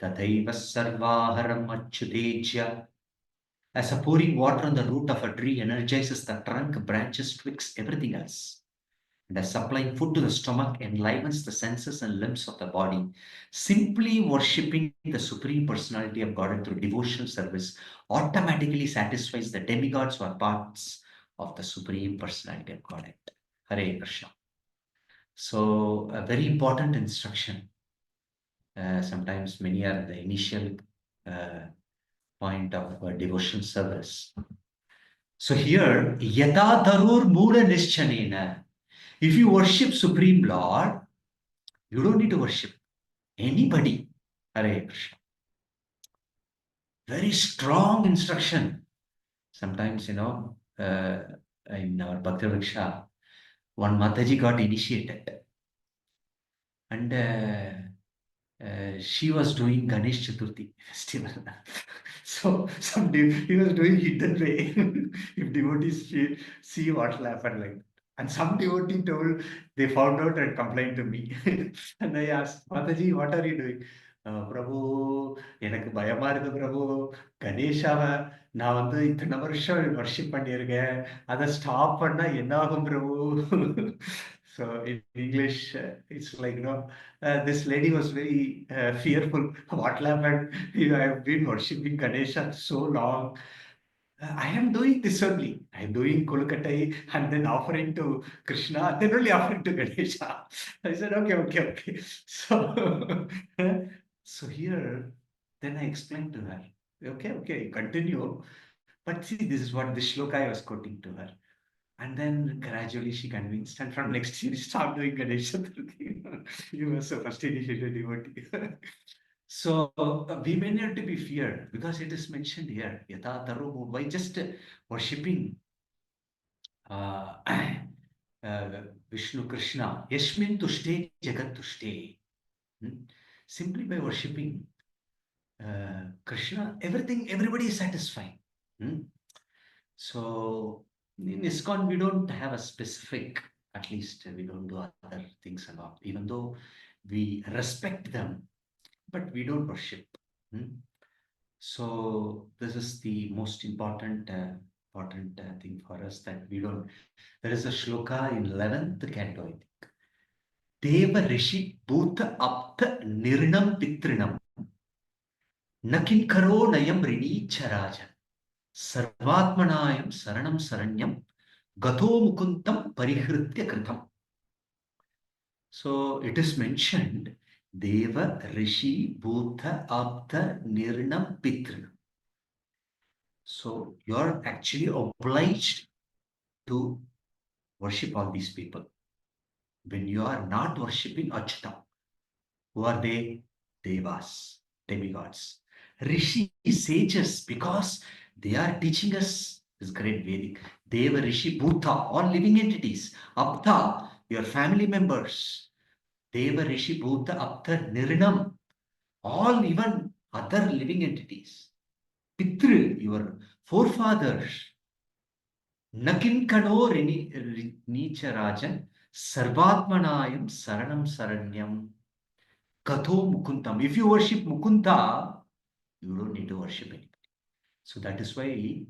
तथैव सर्वाहरम् अच्युतेज्य. As a pouring water on the root of a tree energizes the trunk, branches, twigs, everything else. And as supplying food to the stomach enlivens the senses and limbs of the body, simply worshipping the Supreme Personality of Godhead through devotional service automatically satisfies the demigods who are parts of the Supreme Personality of Godhead. Hare Krishna. So, a very important instruction. Sometimes many are the initial point of devotional service. So here, yata darur mura nischanena. If you worship Supreme Lord, you don't need to worship anybody. Hare Krishna. Very strong instruction. Sometimes, in our Bhakti Vriksha, one Mataji got initiated. And she was doing Ganesh Chaturthi festival. So he was doing hidden way. If devotees see what will happen like. And some devotee told, they found out and complained to me. And I asked, Mataji, what are you doing? பிரபு எனக்கு பயமா இருக்கு பிரபு கணேஷாவை நான் இத்தனை வருஷம் worship பண்ணியிருக்கேன் அதை stop பண்ணா என்ன ஆகும் பிரபு. So in English, it's like, this lady was very fearful. What happened? I have been worshipping Ganesha so long. I am doing this only. I am doing Kolkatai and then offering to Krishna, and then only offering to Ganesha. I said, okay. So here, then I explained to her, okay, continue. But see, this is what the shloka I was quoting to her. And then gradually she convinced, and from next year, she started doing Ganesha Chaturthi. You were so first initiated devotee. So we may not to be feared because it is mentioned here. Yata taru, by just worshipping Vishnu Krishna. Yashmin tushte jagat tushte. Simply by worshipping Krishna, everybody is satisfied. So in ISKCON, we don't have a specific, at least we don't do other things and all, even though we respect them, but we don't worship. So this is the most important thing for us, that we don't. There is a shloka in 11th canto, I think. Deva Rishi Bhuta Apta Nirnam Pitrinam Nakin Karo Nayam Rini Charaja Sarvatmanayam Saranam Saranyam Gato Mukuntam Parihritya Kritam. So it is mentioned Deva Rishi Bhuta Apta Nirnam Pitrinam. So you are actually obliged to worship all these people. When you are not worshipping Achyuta, who are they? Devas, demigods. Rishi, sages, because they are teaching us this great Vedic. Deva, Rishi, Bhuta, all living entities. Apta, your family members. Deva, Rishi, Bhuta, Apta, Nirnam, all even other living entities. Pitru, your forefathers. Nakinkano Nicharajan Sarvatmanayam Saranam Saranyam Katho Mukuntam. If you worship Mukunda, you don't need to worship anybody. So that is why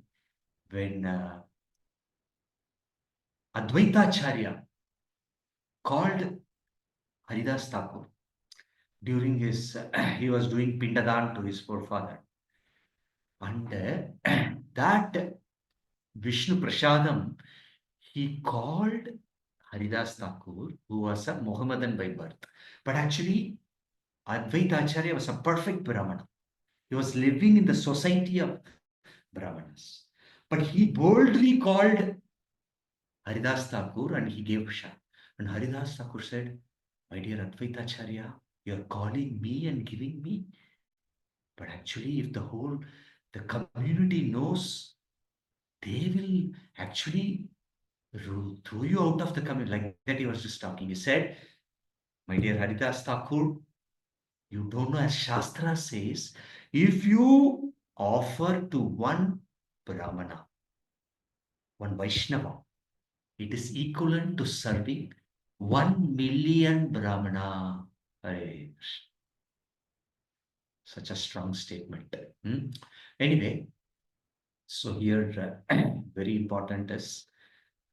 when Advaitacharya called Haridas Thakur during his, he was doing Pindadan to his forefather. And that Vishnu Prasadam, he called Haridas Thakur, who was a Mohammedan by birth. But actually, Advaita Acharya was a perfect Brahmana. He was living in the society of Brahmanas. But he boldly called Haridas Thakur and he gave Shah. And Haridas Thakur said, my dear Advaita Acharya, you are calling me and giving me. But actually, if the community knows, they will actually throw you out of the community. Like that he was just talking. He said, my dear Haridas Thakur, you don't know, as Shastra says, if you offer to one Brahmana, one Vaishnava, it is equivalent to serving 1 million Brahmana. Such a strong statement. Anyway, so here very important is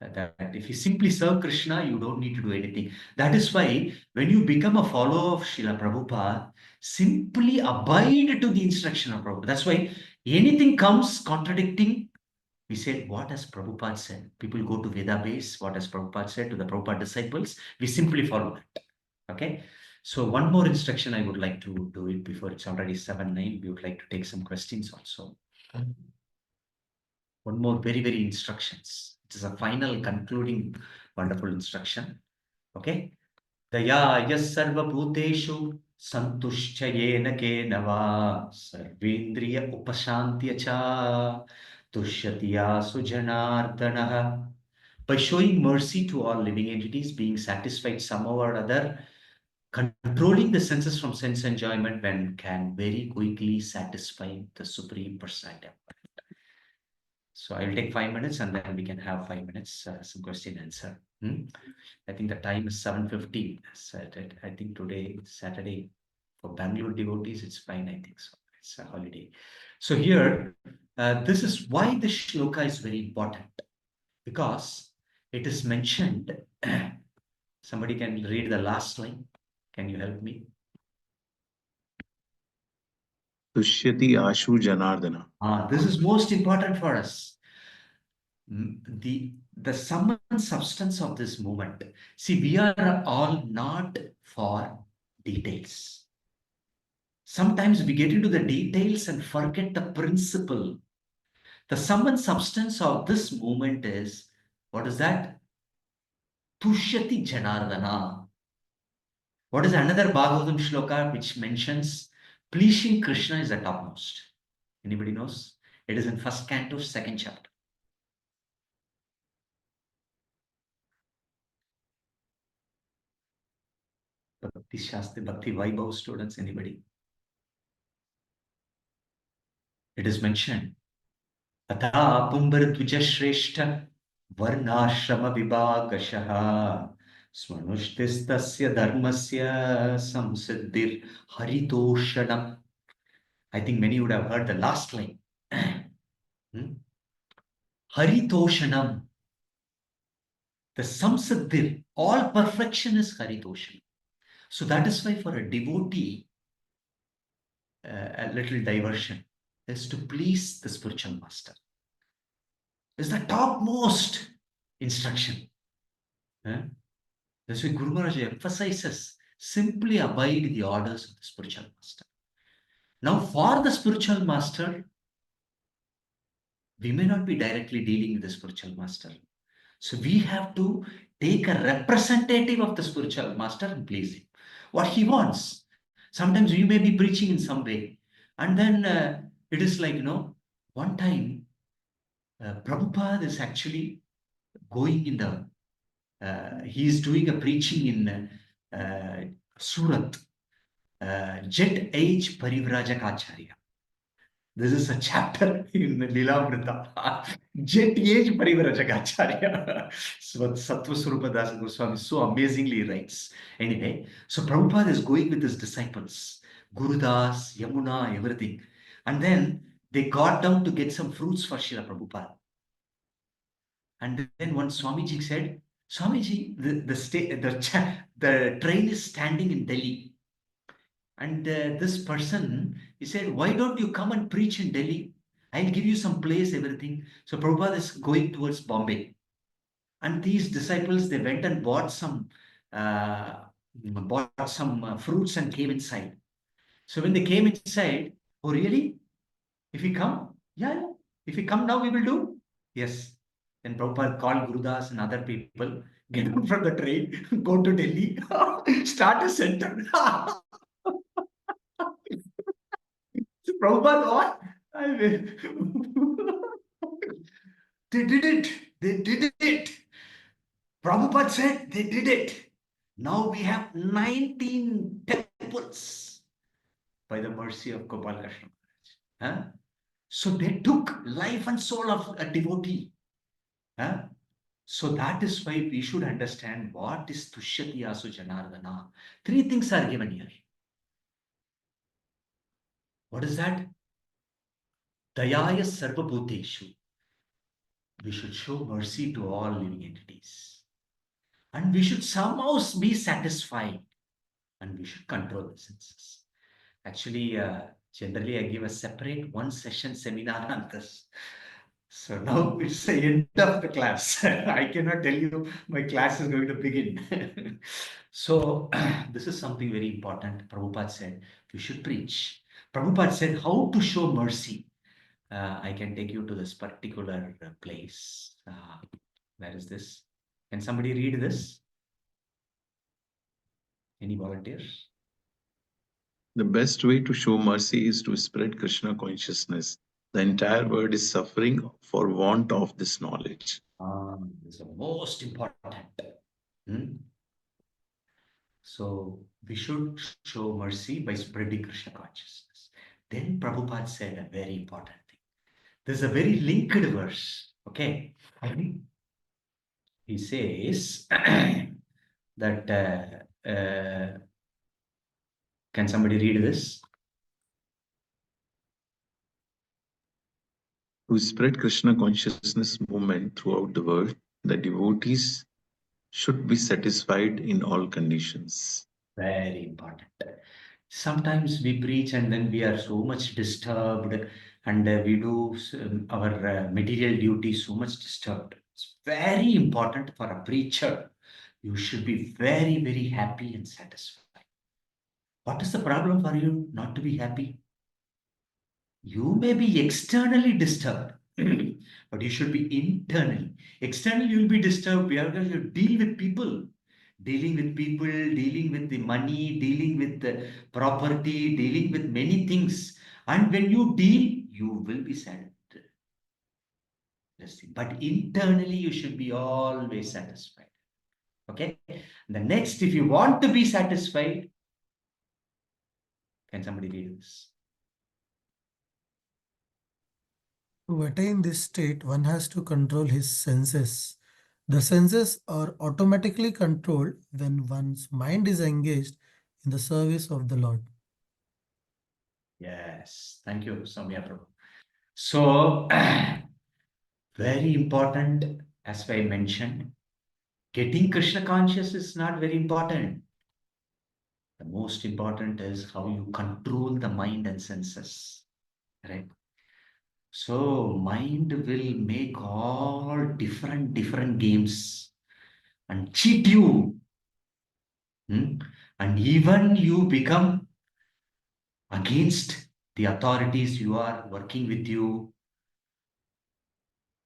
that if you simply serve Krishna, you don't need to do anything. That is why when you become a follower of Srila Prabhupada, simply abide to the instruction of Prabhupada. That's why anything comes contradicting, we say, what has Prabhupada said? People go to Veda base, what has Prabhupada said to the Prabhupada disciples, we simply follow that. Okay. So one more instruction I would like to do it before it's already 7:09. We would like to take some questions also. One more very instructions. It is a final concluding wonderful instruction. Okay. Daya yas sarva bhuteshu santushchayena kenava sarvendriya upashantya cha tushyatiya sujanardanaha. By showing mercy to all living entities, being satisfied somehow or other, controlling the senses from sense enjoyment when can very quickly satisfy the Supreme Personality. So I'll take 5 minutes and then we can have 5 minutes, some question answer. I think the time is 7:50. I think today, Saturday, for Bangalore devotees, it's fine, I think so. It's a holiday. So here, this is why the shloka is very important. Because it is mentioned, somebody can read the last line. Can you help me? Tushyati Ashu Janardana. This is most important for us. The sum and substance of this movement. See, we are all not for details. Sometimes we get into the details and forget the principle. The sum and substance of this movement is, what is that? Tushyati Janardana. What is another Bhagavatam shloka which mentions Pleasing Krishna is the topmost. Anybody knows? It is in first canto, second chapter. Bhakti Shastri, Bhakti Vaibhav students, anybody? It is mentioned. Atha Pumbar Dvija Shreshta Varnashrama Vibhagashah Swanushtistasya Dharmasya Samsiddhir Haritoshanam. I think many would have heard the last line. Haritoshanam. The Samsiddhir, all perfection is Haritoshanam. So that is why for a devotee, a little diversion is to please the spiritual master. Is the topmost instruction. That's why Guru Maharaj emphasizes simply abide the orders of the spiritual master. Now, for the spiritual master, we may not be directly dealing with the spiritual master. So we have to take a representative of the spiritual master and please him. What he wants. Sometimes we may be preaching in some way. And then it is like, one time Prabhupada is actually going in he is doing a preaching in Surat, Jet Age Parivrajaka. This is a chapter in Lilamrita. Jet Age Parivrajaka. So Sattva Swarupa Das Goswami so amazingly writes. Anyway, so Prabhupada is going with his disciples, Gurudas, Yamuna, everything. And then they got down to get some fruits for Srila Prabhupada. And then one Swamiji said, Swamiji, the train is standing in Delhi. And this person, he said, why don't you come and preach in Delhi? I'll give you some place, everything. So Prabhupada is going towards Bombay. And these disciples, they went and bought some fruits and came inside. So when they came inside, oh really? If we come? Yeah. If we come now, we will do? Yes. Then Prabhupada called Gurudas and other people, get out from the train, go to Delhi, start a center. So Prabhupada, what? They did it. They did it. Prabhupada said they did it. Now we have 19 temples by the mercy of Gopal Krishna. Huh? So they took life and soul of a devotee. Huh? So that is why we should understand what is Tushyati Asu Janardana. 3 things are given here. What is that? Dayaya Sarva Bhuteshu. We should show mercy to all living entities. And we should somehow be satisfied. And we should control the senses. Actually, generally I give a separate 1-session seminar on this. So now it's the end of the class. I cannot tell you my class is going to begin. So this is something very important. Prabhupada said, we should preach. Prabhupada said, how to show mercy. I can take you to this particular place. Where is this? Can somebody read this? Any volunteers? The best way to show mercy is to spread Krishna consciousness. The entire world is suffering for want of this knowledge. This is the most important. So we should show mercy by spreading Krishna consciousness. Then Prabhupada said a very important thing. There's a very linked verse. Okay. He says that can somebody read this? To spread Krishna consciousness movement throughout the world, the devotees should be satisfied in all conditions. Very important. Sometimes we preach and then we are so much disturbed and we do our material duty so much disturbed. It's very important for a preacher. You should be very, very happy and satisfied. What is the problem for you not to be happy? You may be externally disturbed, but you should be internally. Externally, you'll be disturbed because you deal with people. dealing with people, dealing with the money, dealing with the property, dealing with many things. And when you deal, you will be sad. But internally, you should be always satisfied. Okay. The next, if you want to be satisfied, can somebody read this? To attain this state, one has to control his senses. The senses are automatically controlled when one's mind is engaged in the service of the Lord. Yes. Thank you, Samya Prabhu. So, very important, as I mentioned, getting Krishna conscious is not very important. The most important is how you control the mind and senses, right? So mind will make all different games and cheat you. And even you become against the authorities you are working with you,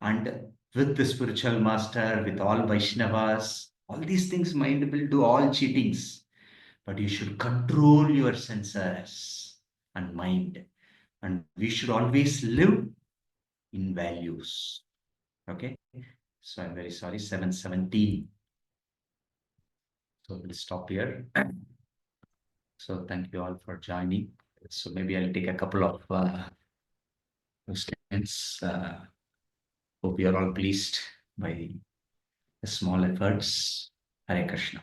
and with the spiritual master, with all Vaishnavas, all these things mind will do all cheatings. But you should control your senses and mind. And we should always live in values. Okay. So I'm very sorry, 7:17. So we'll stop here. So thank you all for joining. So maybe I'll take a couple of questions. Hope you are all pleased by the small efforts. Hare Krishna.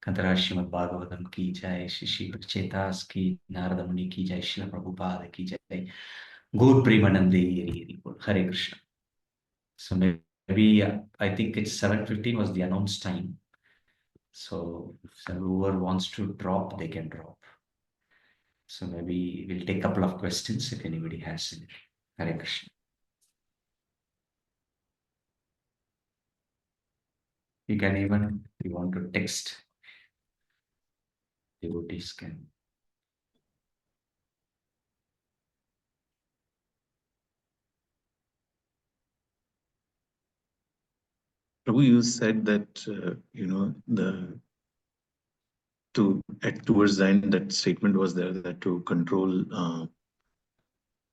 Kantara Srimad Bhagavatam ki jai, Shri Pracetas ki, Narada Muni ki jai, Srila Prabhupada ki jai, Gaur Premanande, Hare Krishna. So maybe I think it's 7:15 was the announced time. So if whoever wants to drop, they can drop. So maybe we'll take a couple of questions if anybody has any. Hare Krishna. You can even, if you want to text, devotees can. Prabhu, you said that towards the end that statement was there that to control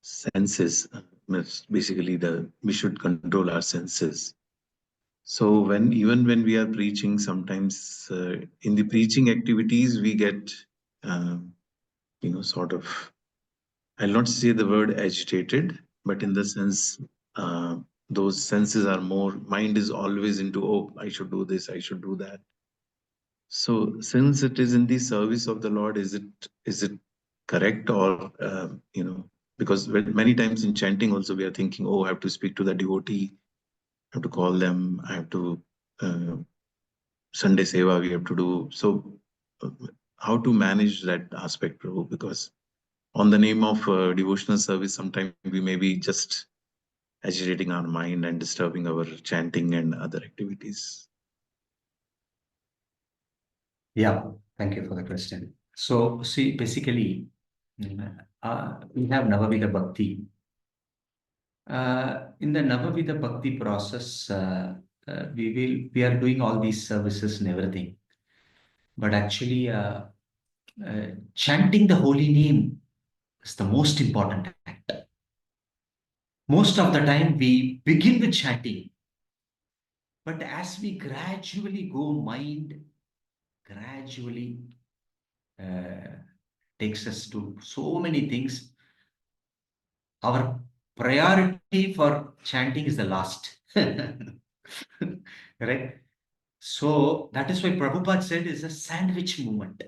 senses, basically we should control our senses. So even when we are preaching, sometimes in the preaching activities we get sort of, I'll not say the word agitated, but in the sense those senses are more, mind is always into, oh, I should do this, I should do that. So since it is in the service of the Lord, is it correct, or because many times in chanting also we are thinking, oh, I have to speak to the devotee, I have to call them, I have to Sunday seva we have to do. So how to manage that aspect, Prabhu? Because on the name of devotional service, sometimes we may be just agitating our mind and disturbing our chanting and other activities. Yeah, thank you for the question. So see, basically, we have Navavida Bhakti. In the Navavida Bhakti process, we are doing all these services and everything. But actually, chanting the holy name is the most important act. Most of the time, we begin with chanting. But as we gradually go, mind gradually takes us to so many things. Our priority for chanting is the last. Right? So that is why Prabhupada said it's a sandwich movement.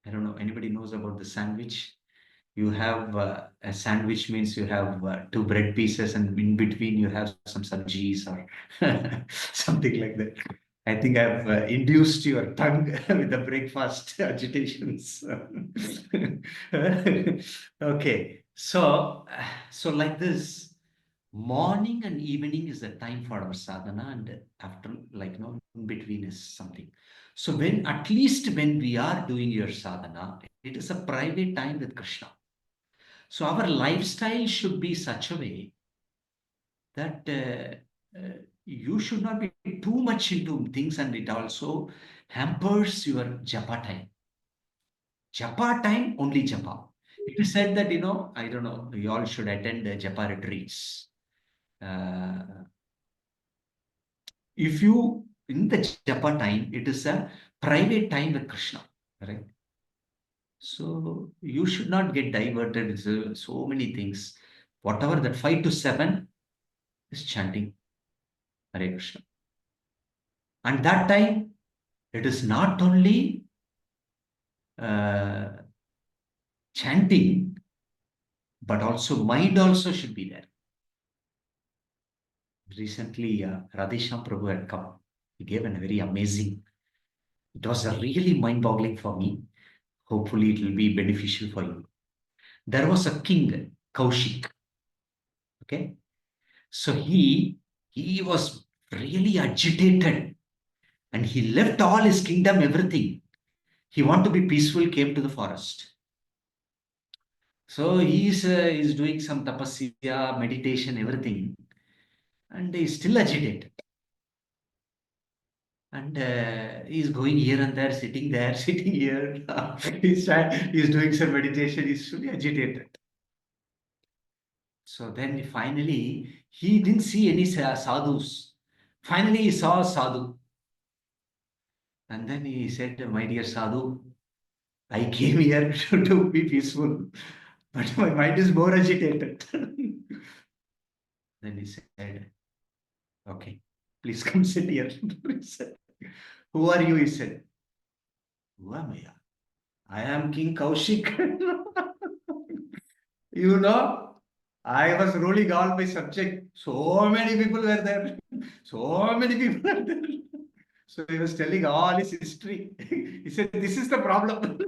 I don't know, anybody knows about the sandwich? You have a sandwich means you have two bread pieces and in between you have some sabjis or something like that. I think I've induced your tongue with the breakfast agitations. Okay, so like this, morning and evening is the time for our sadhana, and after, like, in between is something. So when, at least when we are doing your sadhana, it is a private time with Krishna. So our lifestyle should be such a way that you should not be too much into things, and it also hampers your japa time. Japa time, only japa. It is said that, I don't know, you all should attend the japa retreats. If you, in the japa time, it is a private time with Krishna, right? So you should not get diverted. So many things. Whatever that 5 to 7 is chanting Hare Krishna. And that time, it is not only chanting, but also mind also should be there. Recently, Radhesham Prabhu had come. He gave a very amazing, it was a really mind-boggling for me. Hopefully, it will be beneficial for you. There was a king, Kaushik. Okay. So he was really agitated, and he left all his kingdom, everything. He wanted to be peaceful, came to the forest. So he's doing some tapasya, meditation, everything, and he's still agitated. And he's going here and there, sitting there, sitting here. he's doing some meditation. He's fully agitated. So then finally, he didn't see any sadhus. Finally, he saw a sadhu. And then he said, my dear sadhu, I came here to be peaceful, but my mind is more agitated. Then he said, okay, please come sit here. He said, who are you? He said, who am I? I am King Kaushik. I was ruling all my subject. So many people were there. So many people were there. So he was telling all his history. He said, this is the problem.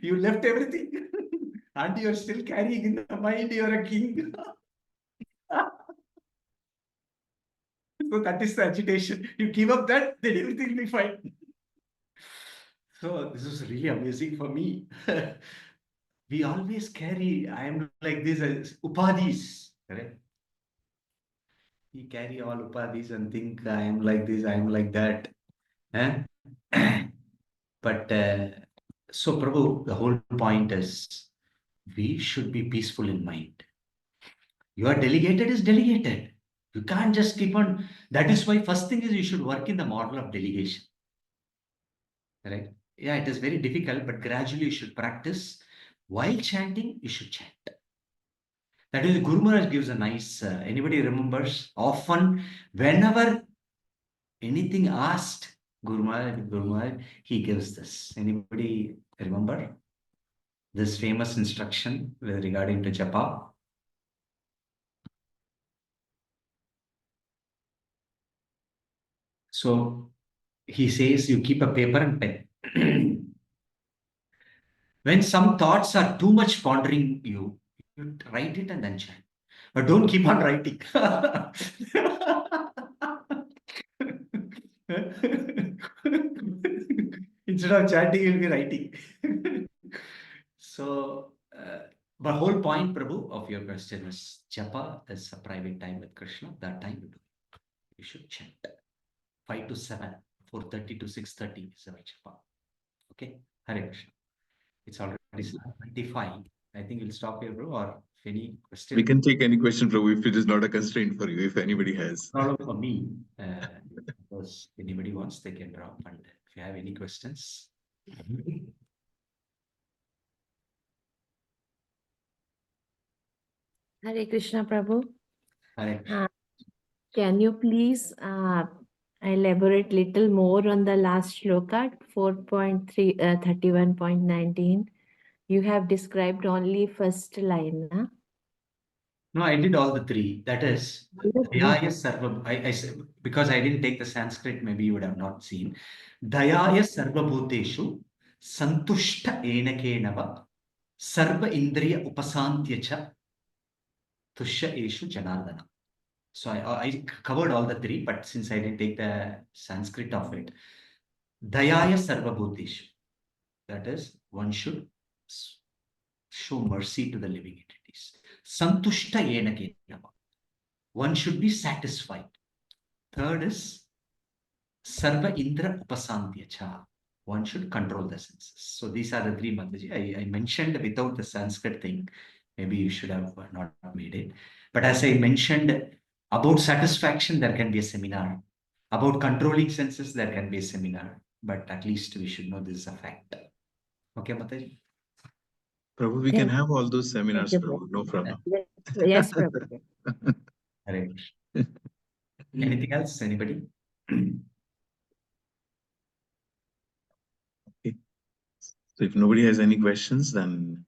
You left everything. And you're still carrying in the mind you're a king. So that is the agitation. You give up that, then everything will be fine. So this is really amazing for me. We always carry, I am like this as upadhis, correct? We carry all upadhis and think I am like this, I am like that. Eh? But so Prabhu, the whole point is we should be peaceful in mind. Your delegated is delegated. You can't just keep on. That is why first thing is you should work in the model of delegation. Right? Yeah, it is very difficult, but gradually you should practice. While chanting, you should chant. That is, Guru Maharaj gives a nice, anybody remembers? Often, whenever anything asked, Guru Maharaj, he gives this. Anybody remember this famous instruction with regarding to japa? So, he says you keep a paper and pen. When some thoughts are too much pondering you, you write it and then chant. But don't keep on writing. Instead of chanting, you'll be writing. So, the whole point, Prabhu, of your question is japa is a private time with Krishna. That time you do. You should chant. 5 to 7, 4:30 to 6:30 is our japa. Okay? Hare Krishna. It's already 25. I think we'll stop here, bro. Or if any question. We can take any question, Prabhu, if it is not a constraint for you, if anybody has. Problem for me. Because anybody wants, they can drop. And if you have any questions. Hare Krishna, Prabhu. Hare Krishna. Can you please elaborate little more on the last shloka, 4.3, 31.19? You have described only first line, huh? No, I did all the three. That is, Dayaya Sarva. I said, because I didn't take the Sanskrit, maybe you would have not seen. Dayaya Sarva Bhuteshu Santushta Enakenava Sarva Indriya Upasantyacha Tushya Eshu Janardana. So I covered all the three, but since I didn't take the Sanskrit of it, Dayaya Sarva Bhuteshu. That is, one should show mercy to the living entities. Santushta Yena Kenava. One should be satisfied. Third is Sarva Indra Upasantyacha. One should control the senses. So these are the three Mataji. I mentioned without the Sanskrit thing. Maybe you should have not made it. But as I mentioned, about satisfaction, there can be a seminar. About controlling senses, there can be a seminar. But at least we should know this is a fact. Okay, Mataji? Prabhu, we can have all those seminars, you, Prabhu. No problem. Yes, Prabhu. Hare Krishna. Anything else? Anybody? Okay. So if nobody has any questions, then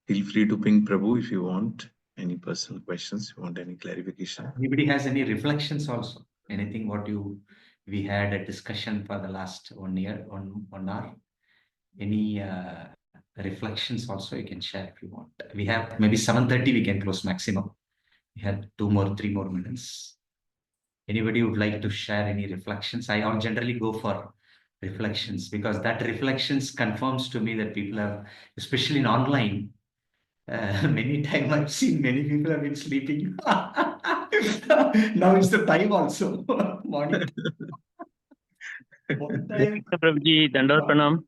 feel free to ping Prabhu if you want any personal questions, if you want any clarification. Anybody has any reflections also? Anything what we had a discussion for the last 1 year, 1 hour? Any reflections also you can share if you want. We have maybe 7:30 we can close maximum. We have 3 more minutes. Anybody would like to share any reflections? I all generally go for reflections because that reflections confirms to me that people have, especially in online, many times I've seen many people have been sleeping. Now it's the time also, morning. One time. Prabhuji, Dandar Pranam.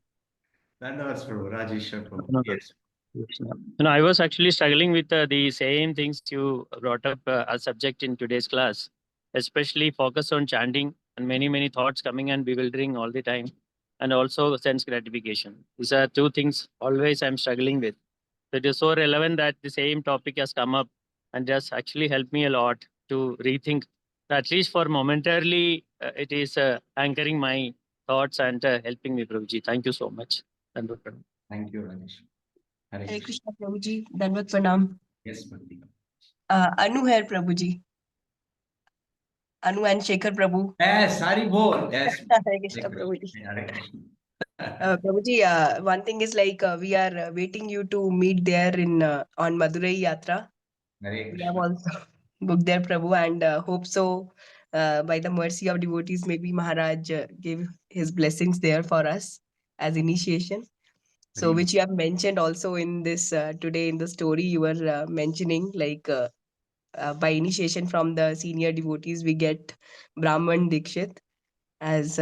Dandavats Prabhu, Rajeshwar Prabhu. Yes. No, I was actually struggling with the same things you brought up as subject in today's class, especially focus on chanting and many thoughts coming and bewildering all the time, and also sense gratification. These are two things always I'm struggling with. It is so relevant that the same topic has come up and just actually helped me a lot to rethink. At least for momentarily, it is anchoring my thoughts and helping me, Prabhuji. Thank you so much. Dandar Pranam. Thank you, Rajesh. Hare Hare Krishna. Krishna Prabhuji, Danvat Pranam. Yes, Bhakti. Anu here Prabhuji. Anu and Shekhar Prabhu. Yes, Hari Bol. Yes. Hare Krishna Prabhuji. Hare Krishna. Prabhuji, one thing is like we are waiting you to meet there in on Madurai Yatra. Hare We have Krishna. also booked there, Prabhu, and hope so. By the mercy of devotees, maybe Maharaj gave his blessings there for us as initiation. So, Very which you have mentioned also in this today in the story you were mentioning, like by initiation from the senior devotees, we get Brahman Dikshit as.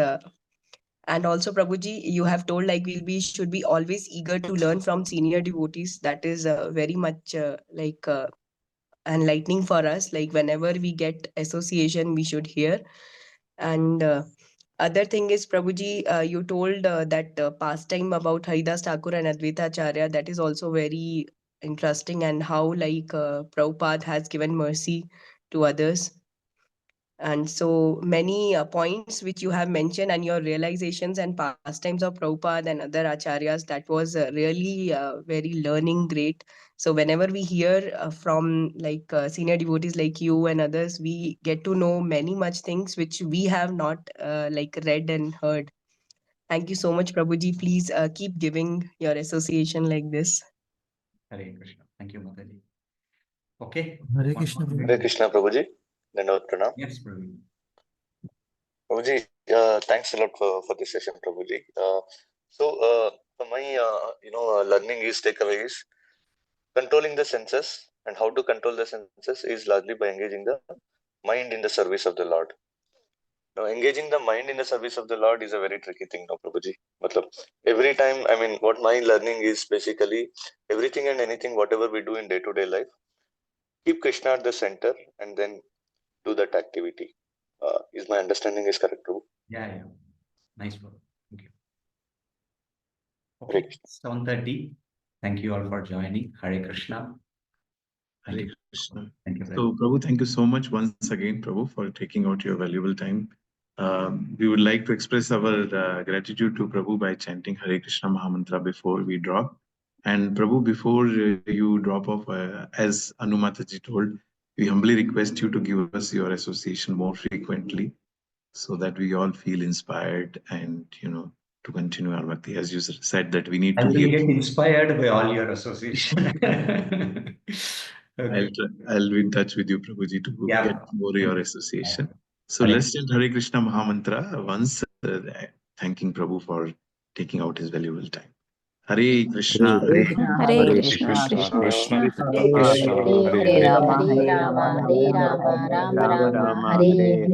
And also, Prabhuji, you have told like we should be always eager to learn from senior devotees. That is very much enlightening for us. Like whenever we get association, we should hear. And other thing is, Prabhuji, you told that pastime about Haridas Thakur and Advaita Acharya. That is also very interesting, and how like Prabhupada has given mercy to others. And so many points which you have mentioned and your realizations and pastimes of Prabhupada and other acharyas, that was really very learning great. So whenever we hear from like senior devotees like you and others, we get to know many much things which we have not like read and heard. Thank you so much, Prabhuji. Please keep giving your association like this. Hare Krishna. Thank you, Mataji. Okay. Hare Krishna, Prabhu. Hare Krishna, Prabhuji. Dandavad Pranam. Yes, Prabhu. Prabhuji, thanks a lot for this session, Prabhuji. For my, learning is takeaway is controlling the senses, and how to control the senses is largely by engaging the mind in the service of the Lord. Now, engaging the mind in the service of the Lord is a very tricky thing, no, Prabhuji. Every time, what my learning is basically everything and anything, whatever we do in day-to-day life, keep Krishna at the center and then do that activity. Is my understanding is correct, Prabhu? Yeah. Nice, Prabhu. Thank you. Hare Okay. Krishna. 7:30. Thank you all for joining. Hare Krishna. Hare Krishna. Thank you. So, Prabhu, thank you so much once again, Prabhu, for taking out your valuable time. We would like to express our gratitude to Prabhu by chanting Hare Krishna Mahamantra before we drop. And Prabhu, before you drop off, as Anumataji told, we humbly request you to give us your association more frequently so that we all feel inspired and, to continue our bhakti. As you said, that we need I to will hear. get inspired by all your association. Okay. I'll be in touch with you, Prabhuji, to get more your association. So Hare let's chant Hare Krishna Mahamantra once, thanking Prabhu for taking out his valuable time. Hare Krishna. Hare Krishna, Krishna Krishna, Hare Hare, Hare Rama, Hare Rama, Rama Rama, Hare Hare.